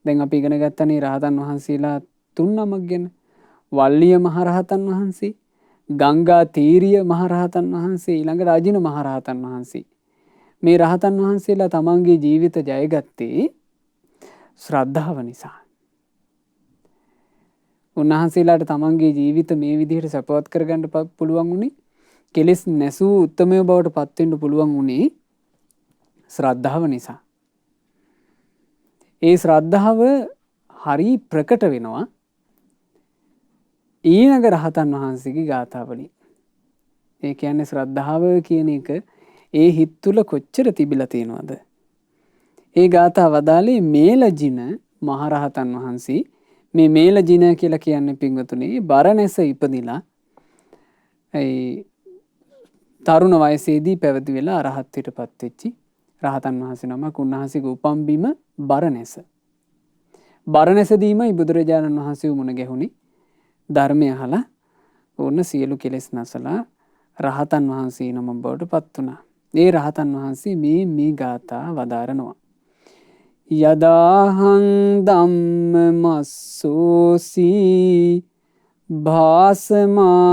දැන් අපි ඉගෙන ගත්තනේ රහතන් වහන්සේලා 3 නමක් ගැන. වල්ලිය මහරහතන් වහන්සේ, ගංගා තීරිය මහරහතන් වහන්සේ, ඊළඟට අජින මහරහතන් වහන්සේ. මේ රහතන් වහන්සේලා තමන්ගේ ජීවිත ජයගත්තේ ශ්‍රද්ධාව නිසා. උන්වහන්සේලාට තමන්ගේ ජීවිත මේ විදිහට සපවත් කරගන්න පුළුවන් උනේ කෙලෙස් නැසූ උත්තමයෝ බවට පත් වෙන්න පුළුවන් උනේ ශ්‍රද්ධාව නිසා. ඒ ශ්‍රද්ධාව හරි ප්‍රකට වෙනවා ඊළඟ රහතන් වහන්සේගේ ගාථාවලින්. ඒ කියන්නේ ශ්‍රද්ධාව කියන එක ඒ හිත් තුල කොච්චර තිබිලා තියෙනවද? ඒ ගාථා වදාලේ මේලජින මහරහතන් වහන්සේ. මේ මේලජින කියලා කියන්නේ පින්වතුනි බරණැස ඉපදිලා ඒ තරුණ වයසේදී පැවිදි වෙලා අරහත්ත්වයටපත් වෙච්චි රහතන් වහන්සේ නමක්. උන්වහන්සේගේ උපන් බිම බරණැස. බරණැසදීමයි බුදුරජාණන් වහන්සේ මුණ ගැහුණේ. ධර්මය අහලා ඕන සියලු කෙලෙස් නැසලා රහතන් වහන්සේ නම බවට පත් වුණා. ඒ රහතන් වහන්සේ මේ ගාථා වදාරනවා. යදාහං ධම්මමස්සෝසි භාසමානස්ස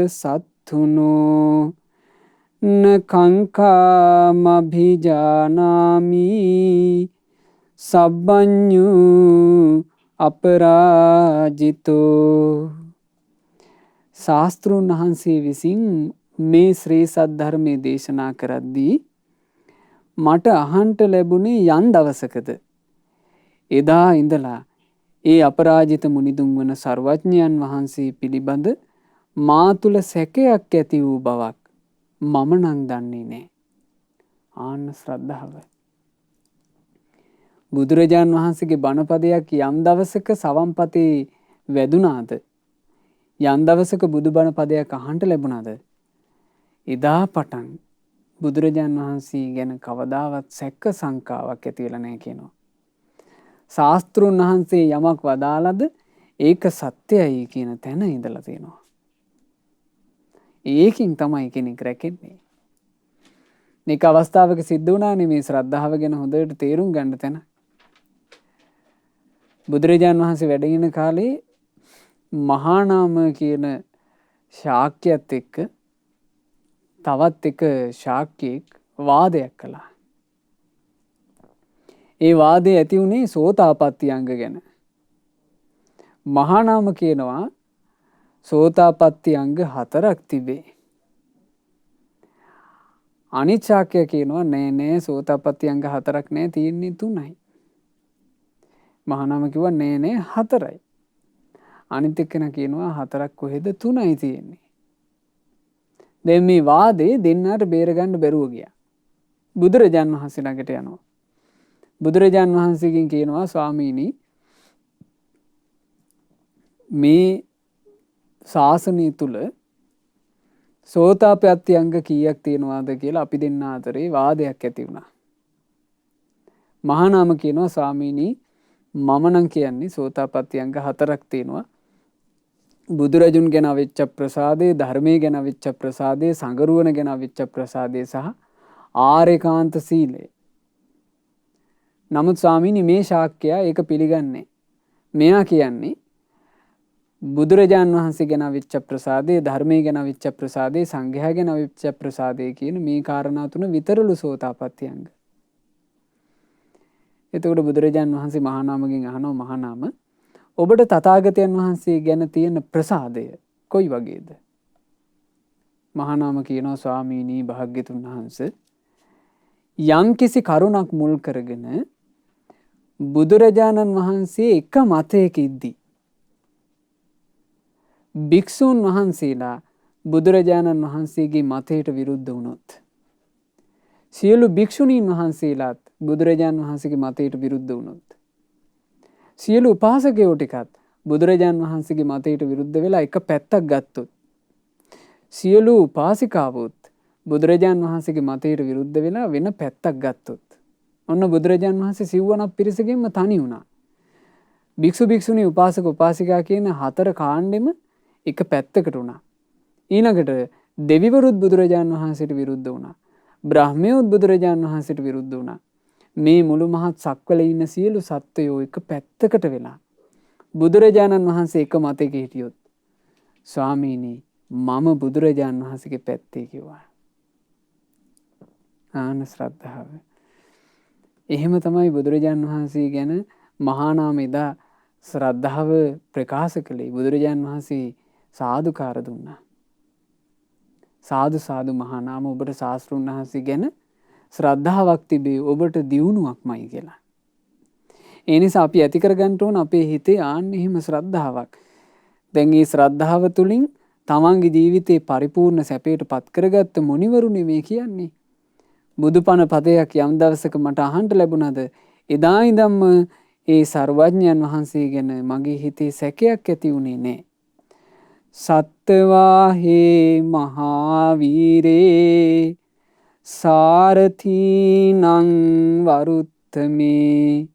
සත්තුනෝ නකංකාමභිජානාමි සබ්බඤ්ඤු අපරාජිතෝ. ශාස්ත්‍රූන් වහන්සේ විසින් මේ ශ්‍රී සද්ධර්මයේ දේශනා කරද්දී මට අහන්ට ලැබුණේ යන් දවසකද එදා ඉඳලා ඒ අපරාජිත මුනිදුන් වන සර්වඥයන් වහන්සේ පිළිබඳ මා තුල සැකයක් ඇති වූ බවක් මම නම් දන්නේ නැහැ. ආන්න ශ්‍රද්ධාව. බුදුරජාන් වහන්සේගේ බණපදයක් යම් දවසක සවම්පතේ වැදුනාද, යම් දවසක බුදුබණ පදයක් අහන්ට ලැබුණාද, එදා පටන් බුදුරජාන් වහන්සේ ගැන කවදාවත් සැක සංකාවක් ඇති වෙලා නැහැ කියනවා. ශාස්ත්‍රුන් වහන්සේ යමක් වදාළද ඒක සත්‍යයි කියන තැන ඉඳලා තියෙනවා. ඒකින් තමයි කෙනෙක් රැකෙන්නේ. මේක අවස්ථාවක සිද්ධ වුණානේ මේ ශ්‍රද්ධාව ගැන හොඳට තේරුම් ගන්න තැන. බුදුරජාන් වහන්සේ වැඩ ඉන කාලේ මහානාම කියන ශාක්‍යයත් එක්ක තවත් එක ශාක්‍යයෙක් වාදයක් කළා. ඒ වාදේ ඇති වුණේ සෝතාපට්ටි අංග ගැන. මහානාම කියනවා සෝතාපට්ටි අංග 4ක් තිබේ. අනිත් ශාක්‍ය කියනවා නෑ සෝතාපට්ටි අංග 4ක් නෑ තියෙන්නේ 3යි. මහානාම කිව්වා නෑ 4යි. අනිත් එක්කෙනා කියනවා 4ක් කොහෙද 3යි තියෙන්නේ. දැන් මේ වාදේ දෙන්නාට බේරගන්න බැරුව ගියා. බුදුරජාන් වහන්සේ ළඟට යනවා. බුදුරජාන් වහන්සේගෙන් කියනවා ස්වාමීනි මේ ශාසනය තුල සෝතාපට්ටි අංග කීයක් තියෙනවද කියලා අපි දෙන්න අතරේ වාදයක් ඇති වුණා. මහානාම කියනවා ස්වාමීනි මම නම් කියන්නේ සෝතාපට්ටි අංග 4ක් තියෙනවා. බුදුරජුන් ගැන අවිච්ඡ ප්‍රසාදේ, ධර්මයේ ගැන අවිච්ඡ ප්‍රසාදේ, සංගරුවන ගැන අවිච්ඡ ප්‍රසාදේ සහ ආරේකාන්ත සීලය. නමුත් ස්වාමීනි මේ ශාක්‍යයා ඒක පිළිගන්නේ. මෙයා කියන්නේ බුදුරජාන් වහන්සේ ගැන විච්ච ප්‍රසාදේ, ධර්මයේ ගැන විච්ච ප්‍රසාදේ, සංඝයා ගැන විච්ච ප්‍රසාදේ කියන මේ කාරණා තුන විතරලු සෝතාපට්ටි අංග. එතකොට බුදුරජාන් වහන්සේ මහා නාමයෙන් අහනවා මහා නාම ඔබට තථාගතයන් වහන්සේ ගැන තියෙන ප්‍රසාදය කොයි වගේද? මහා නාම කියනවා ස්වාමීනි භාග්‍යතුන් වහන්සේ යම්කිසි කරුණක් මුල් කරගෙන බුදුරජාණන් වහන්සේ එක මතයක ඉද්දී භික්ෂූන් වහන්සේලා බුදුරජාණන් වහන්සේගේ මතයට විරුද්ධ වුණොත් සියලු භික්ෂුණීන් වහන්සේලාත් බුදුරජාණන් වහන්සේගේ මතයට විරුද්ධ වුණොත් සියලු උපාසකයෝ ටිකත් බුදුරජාණන් වහන්සේගේ මතයට විරුද්ධ වෙලා එක පැත්තක් ගත්තොත් සියලු උපාසිකාවොත් බුදුරජාණන් වහන්සේගේ මතයට විරුද්ධ වෙලා වෙන පැත්තක් ගත්තොත් ඔන්න බුදුරජාණන් වහන්සේ සිව්වනක් පිරිසකින්ම තනි වුණා. භික්ෂු භික්ෂුණී උපාසක උපාසිකා කියන 4 කාණ්ඩෙම එක පැත්තකට වුණා. ඊළඟට දෙවිවරුත් බුදුරජාණන් වහන්සේට විරුද්ධ වුණා. බ්‍රහ්මයෝත් බුදුරජාණන් වහන්සේට විරුද්ධ වුණා. මේ මුළු මහත් සක්වලේ ඉන්න සියලු සත්වයෝ එක පැත්තකට වෙලා බුදුරජාණන් වහන්සේ එක මතයක හිටියොත් ස්වාමීනි මම බුදුරජාණන් වහන්සේගේ පැත්තේ කිව්වා. ආන ශ්‍රද්ධාව. එහෙම තමයි බුදුරජාණන් වහන්සේ ගැන මහා නාම එදා ශ්‍රද්ධාව ප්‍රකාශ කළේ. බුදුරජාණන් වහන්සේ සාදුකාර දුන්නා. සාදු සාදු මහා නාම ඔබට ශාස්ත්‍රුන් වහන්සේ ගැන ශ්‍රද්ධාවක් තිබේ ඔබට දියුණුවක්මයි කියලා. ඒ නිසා අපි ඇති කරගන්න ඕන අපේ හිතේ ආන්න එහෙම ශ්‍රද්ධාවක්. දැන් මේ ශ්‍රද්ධාව තුලින් තමන්ගේ ජීවිතේ පරිපූර්ණ සැපයට පත් කරගත්ත මුනිවරුනේ මේ කියන්නේ. බුදුපණ පදයක් යම් දවසක මට අහන්න ලැබුණාද එදා ඉඳන්ම ඒ සර්වඥයන් වහන්සේ ගැන මගේ හිතේ සැකයක් ඇති වුණේ නැහැ. සත්වාහේ මහාවීරේ සාරථීනං වරුත්තමේ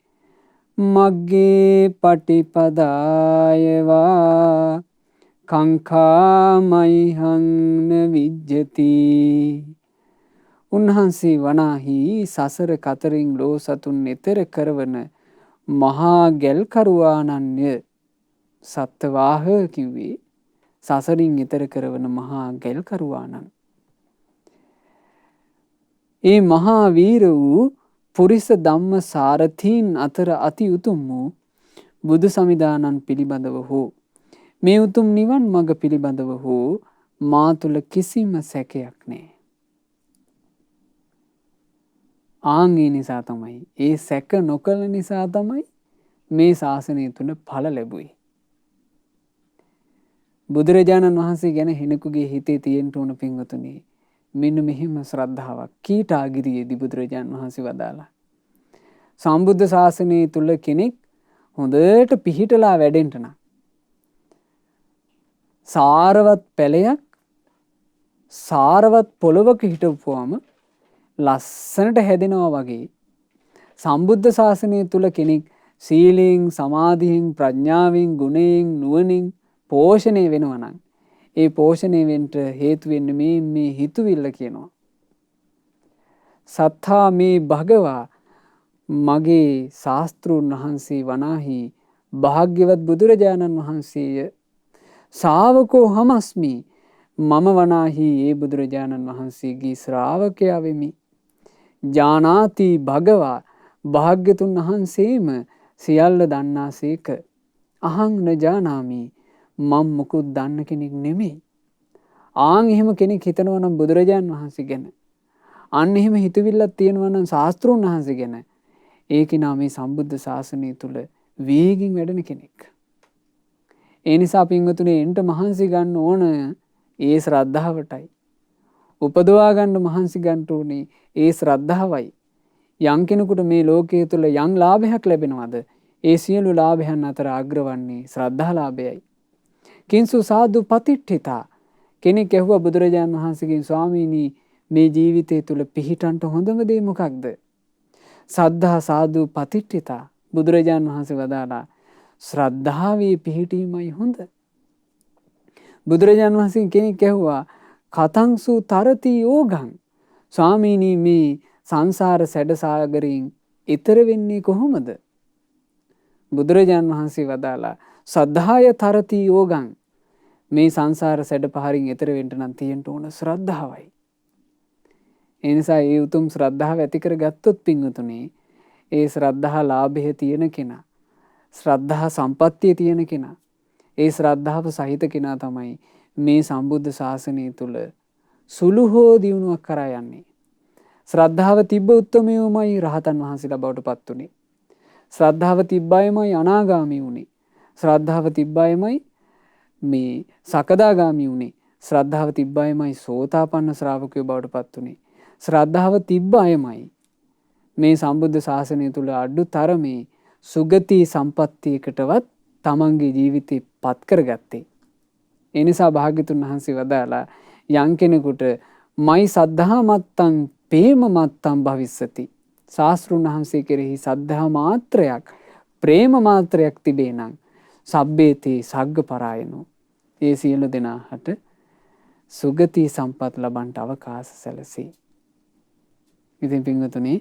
මග්ගේ පටිපදායවා කංකාමයිහං විජ්ජති. උන්වහන්සේ වනාහි සසර කතරින් ලෝ සතුන් එතර කරවන මහා ගැල්කරුවානන්ය. සත්වාහ කිව්වේ සසරින් එතර කරවන මහා ගැල්කරුවානන්. ඒ මහා වීර වූ පුරිස ධම්ම සාරථීන් අතර අති උතුම් වූ බුදු සමිදානන් පිළිබඳව හෝ මේ උතුම් නිවන් මඟ පිළිබඳව හෝ මා තුළ කිසිම සැකයක් නැහැ. ආන් ඒ නිසා තමයි ඒ සැක නොකළ නිසා තමයි මේ ශාසනය තුල ඵල ලැබුවේ. බුදුරජාණන් වහන්සේ ගැන හිණකුගේ හිතේ තියෙන්න ඕන පින්වතුනි මෙන්න මෙහෙම ශ්‍රද්ධාවක් කීටාගිරියේදී බුදුරජාණන් වහන්සේ වදාලා. සම්බුද්ධ ශාසනය තුල කෙනෙක් හොඳට පිහිටලා වැඩෙන්න නම් සාරවත් පැලයක් සාරවත් පොළවක හිටවුවාම ලස්සනට හැදෙනවා වගේ සම්බුද්ධ ශාසනය තුල කෙනෙක් සීලෙන් සමාධියෙන් ප්‍රඥාවෙන් ගුණයෙන් නුවණින් පෝෂණය වෙනවා නම් ඒ පෝෂණය වෙන්න හේතු වෙන්නේ මේ හිතුවිල්ල කියනවා. සත්තා මේ භගවා මගේ ශාස්ත්‍රූන් වහන්සේ වනාහි භාග්‍යවත් බුදුරජාණන් වහන්සේය ශාවකෝ හමස්මි මම වනාහි ඒ බුදුරජාණන් වහන්සේගේ ශ්‍රාවකයා වෙමි. ජානාති භගවා භාග්‍යතුන් වහන්සේම සියල්ල දන්නාසේක අහං න ජානාමි මම මුකුත් දන්න කෙනෙක් නෙමෙයි. ආන් එහෙම කෙනෙක් හිතනවා නම් බුදුරජාණන් වහන්සේ ගැන අන්න එහෙම හිතවිල්ලක් තියෙනවා නම් ශාස්ත්‍රූන් වහන්සේ ගැන ඒ කෙනා මේ සම්බුද්ධ ශාසනය තුල වේගින් වැඩෙන කෙනෙක්. ඒ නිසා පින්වතුනි එන්ට මහන්සි ගන්න ඕන ඒ ශ්‍රද්ධාවටයි. උපදවා ගන්න මහන්සි ගන්න ඕනේ ඒ ශ්‍රද්ධාවයි. යම් කෙනෙකුට මේ ලෝකයේ තුල යම් ලාභයක් ලැබෙනවද ඒ සියලු ලාභයන් අතර අග්‍රවන්නේ ශ්‍රද්ධා ලාභයයි. කිංසු සාදු පතිට්ඨිතා කෙනෙක් ඇහුවා බුදුරජාණන් වහන්සේගෙන් ස්වාමීනි මේ ජීවිතය තුල පිහිටන්ට හොඳම දේ මොකක්ද? සද්ධා සාදු පතිට්ඨිතා බුදුරජාණන් වහන්සේ වදාලා ශ්‍රද්ධාවේ පිහිටීමයි හොඳ. බුදුරජාණන් වහන්සේ කෙනෙක් ඇහුවා කතංසු තරති යෝගං ස්වාමීනි මේ සංසාර සැඩ සාගරයෙන් ඊතර වෙන්නේ කොහොමද? බුදුරජාන් වහන්සේ වදාලා සද්ධාය තරති යෝගං. මේ සංසාර සැඩ පහරින් ඊතර වෙන්න නම් තියෙන්න ඕන ශ්‍රද්ධාවයි. ඒ නිසා ඒ උතුම් ශ්‍රද්ධාව ඇති කරගත්තොත් පින්වතුනි, ඒ ශ්‍රද්ධා ලාභය තියෙන කෙනා, ශ්‍රද්ධා සම්පත්තිය තියෙන කෙනා, ඒ ශ්‍රද්ධාව සහිත කෙනා තමයි මේ සම්බුද්ධ ශාසනය තුල සුළු හෝ දියුණුවක් කරා යන්නේ. ශ්‍රද්ධාව තිබ්බ උත්තමයෝමයි රහතන් වහන්සේලා බවට පත් උනේ. ශ්‍රද්ධාව තිබ්බයමයි අනාගාමී වුනේ. ශ්‍රද්ධාව තිබ්බයමයි මේ සකදාගාමී වුනේ. ශ්‍රද්ධාව තිබ්බයමයි සෝතාපන්න ශ්‍රාවකයෝ බවට පත් උනේ. ශ්‍රද්ධාව තිබ්බයමයි මේ සම්බුද්ධ ශාසනය තුල අඩුතරමේ සුගති සම්පත්තියකටවත් තමන්ගේ ජීවිතේ පත් කරගත්තේ. ඒ නිසා භාග්‍යතුන් වහන්සේ වදාලා යම් කෙනෙකුට මයි සද්ධා මත්තං ප්‍රේම මත්තං භවිස්සති. ශාස්ත්‍රුන් වහන්සේ කෙරෙහි සද්ධා මාත්‍රයක්, ප්‍රේම මාත්‍රයක් තිබේ නම් සබ්බේතේ සග්ග පරායනෝ. ඒ සියලු දෙනාට සුගති සම්පත් ලබන්නට අවකාශ සැලසේ. ඉතින් පින්වතුනි,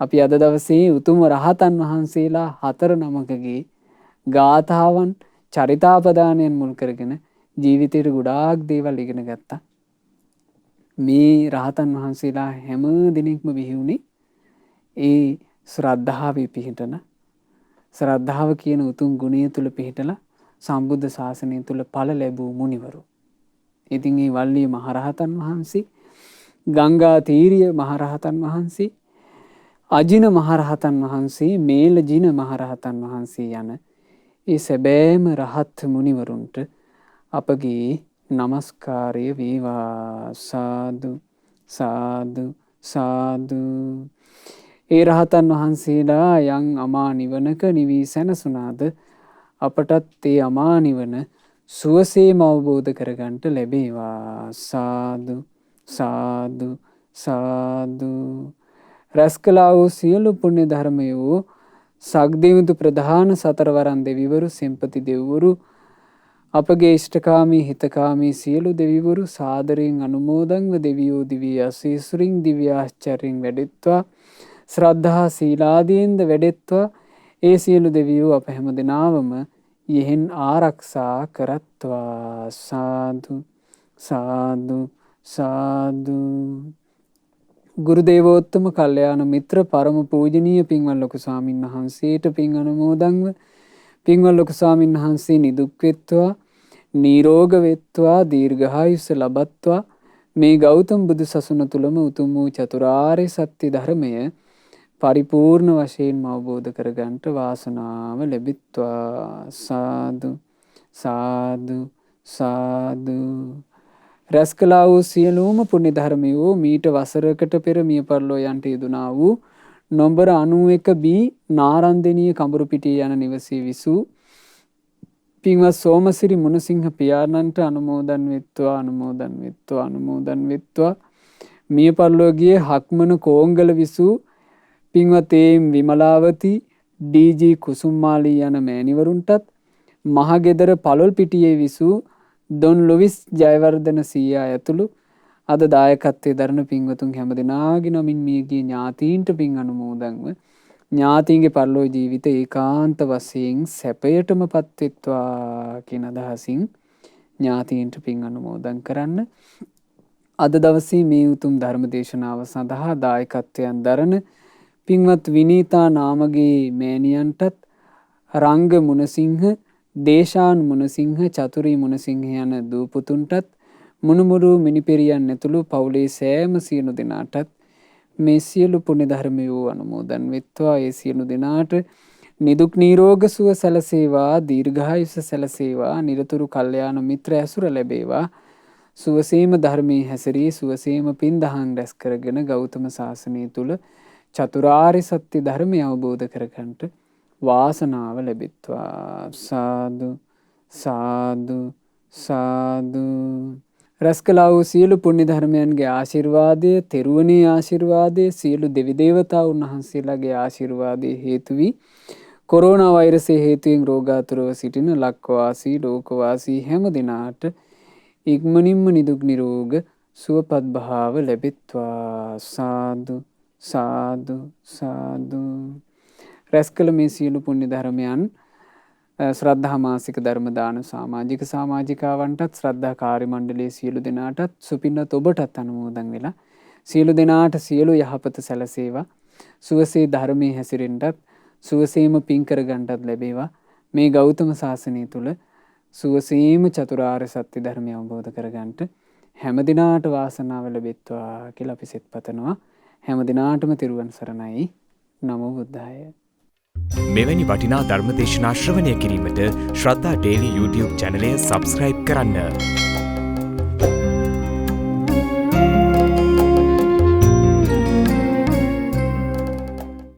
අපි අද දවසේ උතුම් රහතන් වහන්සේලා 4 නමකගේ ගාථාවන් චරිතාපදානයන් මුල් කරගෙන ජීවිතේට ගොඩාක් දේවල් ඉගෙන ගත්තා. මේ රහතන් වහන්සේලා හැම දිනෙකම බිහිුනේ ඒ ශ්‍රද්ධාවේ පිහිටන, ශ්‍රද්ධාව කියන උතුම් ගුණය තුල පිහිටලා සම්බුද්ධ ශාසනය තුල ඵල ලැබූ මුනිවරු. ඉතින් මේ වල්ලිය මහරහතන් වහන්සේ, ගංගා තීරිය මහරහතන් වහන්සේ, අජින මහරහතන් වහන්සේ, මේලජින මහරහතන් වහන්සේ යන ඒ සැබෑම රහත් මුනිවරුන්ට අපගේ නමස්කාරය වේවා. සාදු සාදු සාදු. ඒ රහතන් වහන්සේලා යම් අමා නිවනක නිවී සැනසුණාද අපටත් ඒ අමා නිවන සුවසේම අවබෝධ කරගන්නට ලැබේවා. සාදු සාදු සාදු. රැස් කළා වූ සියලු පුණ්‍ය ධර්මයෝ සග්දෙවිඳු ප්‍රධාන සතරවරන් දෙවිවරු, සෙම්පති දෙවිවරු, අපගේ ඉෂ්ඨකාමී හිතකාමී සියලු දෙවිවරු සාදරයෙන් අනුමෝදන්ව දෙවියෝ දිව්‍ය ආශීර්වාදයෙන් දිව්‍ය ආශ්චර්යෙන් වැඩෙත්වා. ශ්‍රද්ධා සීලාදීන්ද වැඩෙත්වා. ඒ සියලු දෙවියෝ අප හැම දිනාවම යෙහෙන් ආරක්ෂා කරත්වා. සාදු සාදු සාදු. ගුරු දේවෝත්තම කල්යාණ මිත්‍ර පරම පූජනීය පින්වත් ලොකු ස්වාමීන් වහන්සේට පින් අනුමෝදන්ව පින්වත් ලොකු ස්වාමීන් වහන්සේ නිදුක් වෙත්වා, නිරෝග වෙත්වා, දීර්ඝායුෂ ලබත්වා. මේ ගෞතම බුදු සසුන තුලම උතුම් වූ චතුරාර්ය සත්‍ය ධර්මය පරිපූර්ණ වශයෙන් අවබෝධ කරගන්නට වාසනාව ලැබිත්වා. සාදු සාදු සාදු. රැස් කළා වූ සියලුම පුණ්‍ය ධර්මයෝ මීට වසරකට පෙර මිය පරලෝ යන්ට යෙදුනා වූ නොම්බර 91B නාරන්දනීය කඹුරුපිටිය යන නිවසේ විසූ පින්වත් සෝමසිරි මුණසිංහ පියාණන්ට අනුමෝදන් වෙත්වා. අනුමෝදන් වෙත්වා. අනුමෝදන් වෙත්වා. මිය පරලෝ ගියේ හක්මන කෝංගල විසූ පින්වත් විමලාවති, ඩී.ජී. කුසුම්මාලී යන මෑණිවරුන්ටත්, මහගෙදර පළොල් පිටියේ විසූ දොන් ලොවිස් ජයවර්ධන සීයා ඇතුළු අද දායකත්වයේ දරන පින්වතුන් හැම දෙනාගේ නමින් මියගිය ඥාතීන්ට පින් අනුමෝදන්ව ඥාතීන්ගේ පරලෝ ජීවිත ඒකාන්ත වශයෙන් සැපයටම පත්වෙත්වා කියන අදහසින් ඥාතීන්ට පින් අනුමෝදන් කරන්න. අද දවසේ මේ උතුම් ධර්ම දේශනාව සඳහා දායකත්වයන් දරන පින්වත් විනීතා නාමගේ මෑණියන්ටත්, රංග මුණසිංහ, දේශාන් මුණසිංහ, චතුරී මුණසිංහ යන දූ පුතුන්ටත්, මුණුමුරු මිනිපෙරියන් ඇතුළු පවුලේ සෑම සියලු දෙනාටත් මේ සියලු පුණ්‍ය ධර්මයෝ අනුමෝදන් වෙත්වා. ඒ සියලු දෙනාට නිදුක් නිරෝග සුව සැලසේවා, දීර්ඝායුෂ සැලසේවා, නිරතුරු කල්යාණ මිත්‍ර ඇසුර ලැබේවා. සුවසේම ධර්මයේ හැසිරී සුවසේම පින් දහම් රැස් කරගෙන ගෞතම සාසනය තුල චතුරාර්ය සත්‍ය ධර්මය අවබෝධ කරගන්නට වාසනාව ලැබෙත්වා. සාදු සාදු සාදු. රැස් කළා වූ සියලු පුණ්‍ය ධර්මයන්ගේ ආශිර්වාදය, තෙරුවනේ ආශිර්වාදය, සියලු දෙවි දේවතාවුන් වහන්සේලාගේ ආශිර්වාදය හේතු වී කොරෝනා වෛරසයේ හේතුවෙන් රෝගාතුරව සිටින ලක්වාසී ලෝකවාසී හැම දිනාට ඉක්මනින්ම නිදුක් නිරෝග සුවපත් භාව ලැබෙත්වා. සාදු සාදු සාදු. රැස් කළ මේ සියලු පුණ්‍ය ධර්මයන් ශ්‍රද්ධා මාසික ධර්ම දාන සමාජික සමාජිකාවන්ටත් ශ්‍රද්ධා කාර්ය මණ්ඩලයේ සියලු දෙනාටත් සුපින්නත් ඔබටත් අනුමෝදන් වෙලා සියලු දෙනාට සියලු යහපත සැලසේවා. සුවසේ ධර්මයේ හැසිරෙන්නටත් සුවසේම පින් කරගන්නටත් ලැබේවා. මේ ගෞතම සාසනය තුල සුවසේම චතුරාර්ය සත්‍ය ධර්මය අවබෝධ කරගන්නට හැම දිනාට වාසනාව ලැබෙත්වා කියලා අපි සෙත් පතනවා. හැම දිනාටම තෙරුවන් සරණයි. නමෝ බුද්ධාය. මෙවැනි වටිනා ධර්මදේශනා ශ්‍රවණය කිරීමට ශ්‍රද්ධා ඩේලි YouTube චැනලය සබස්ක්‍රයිබ් කරන්න.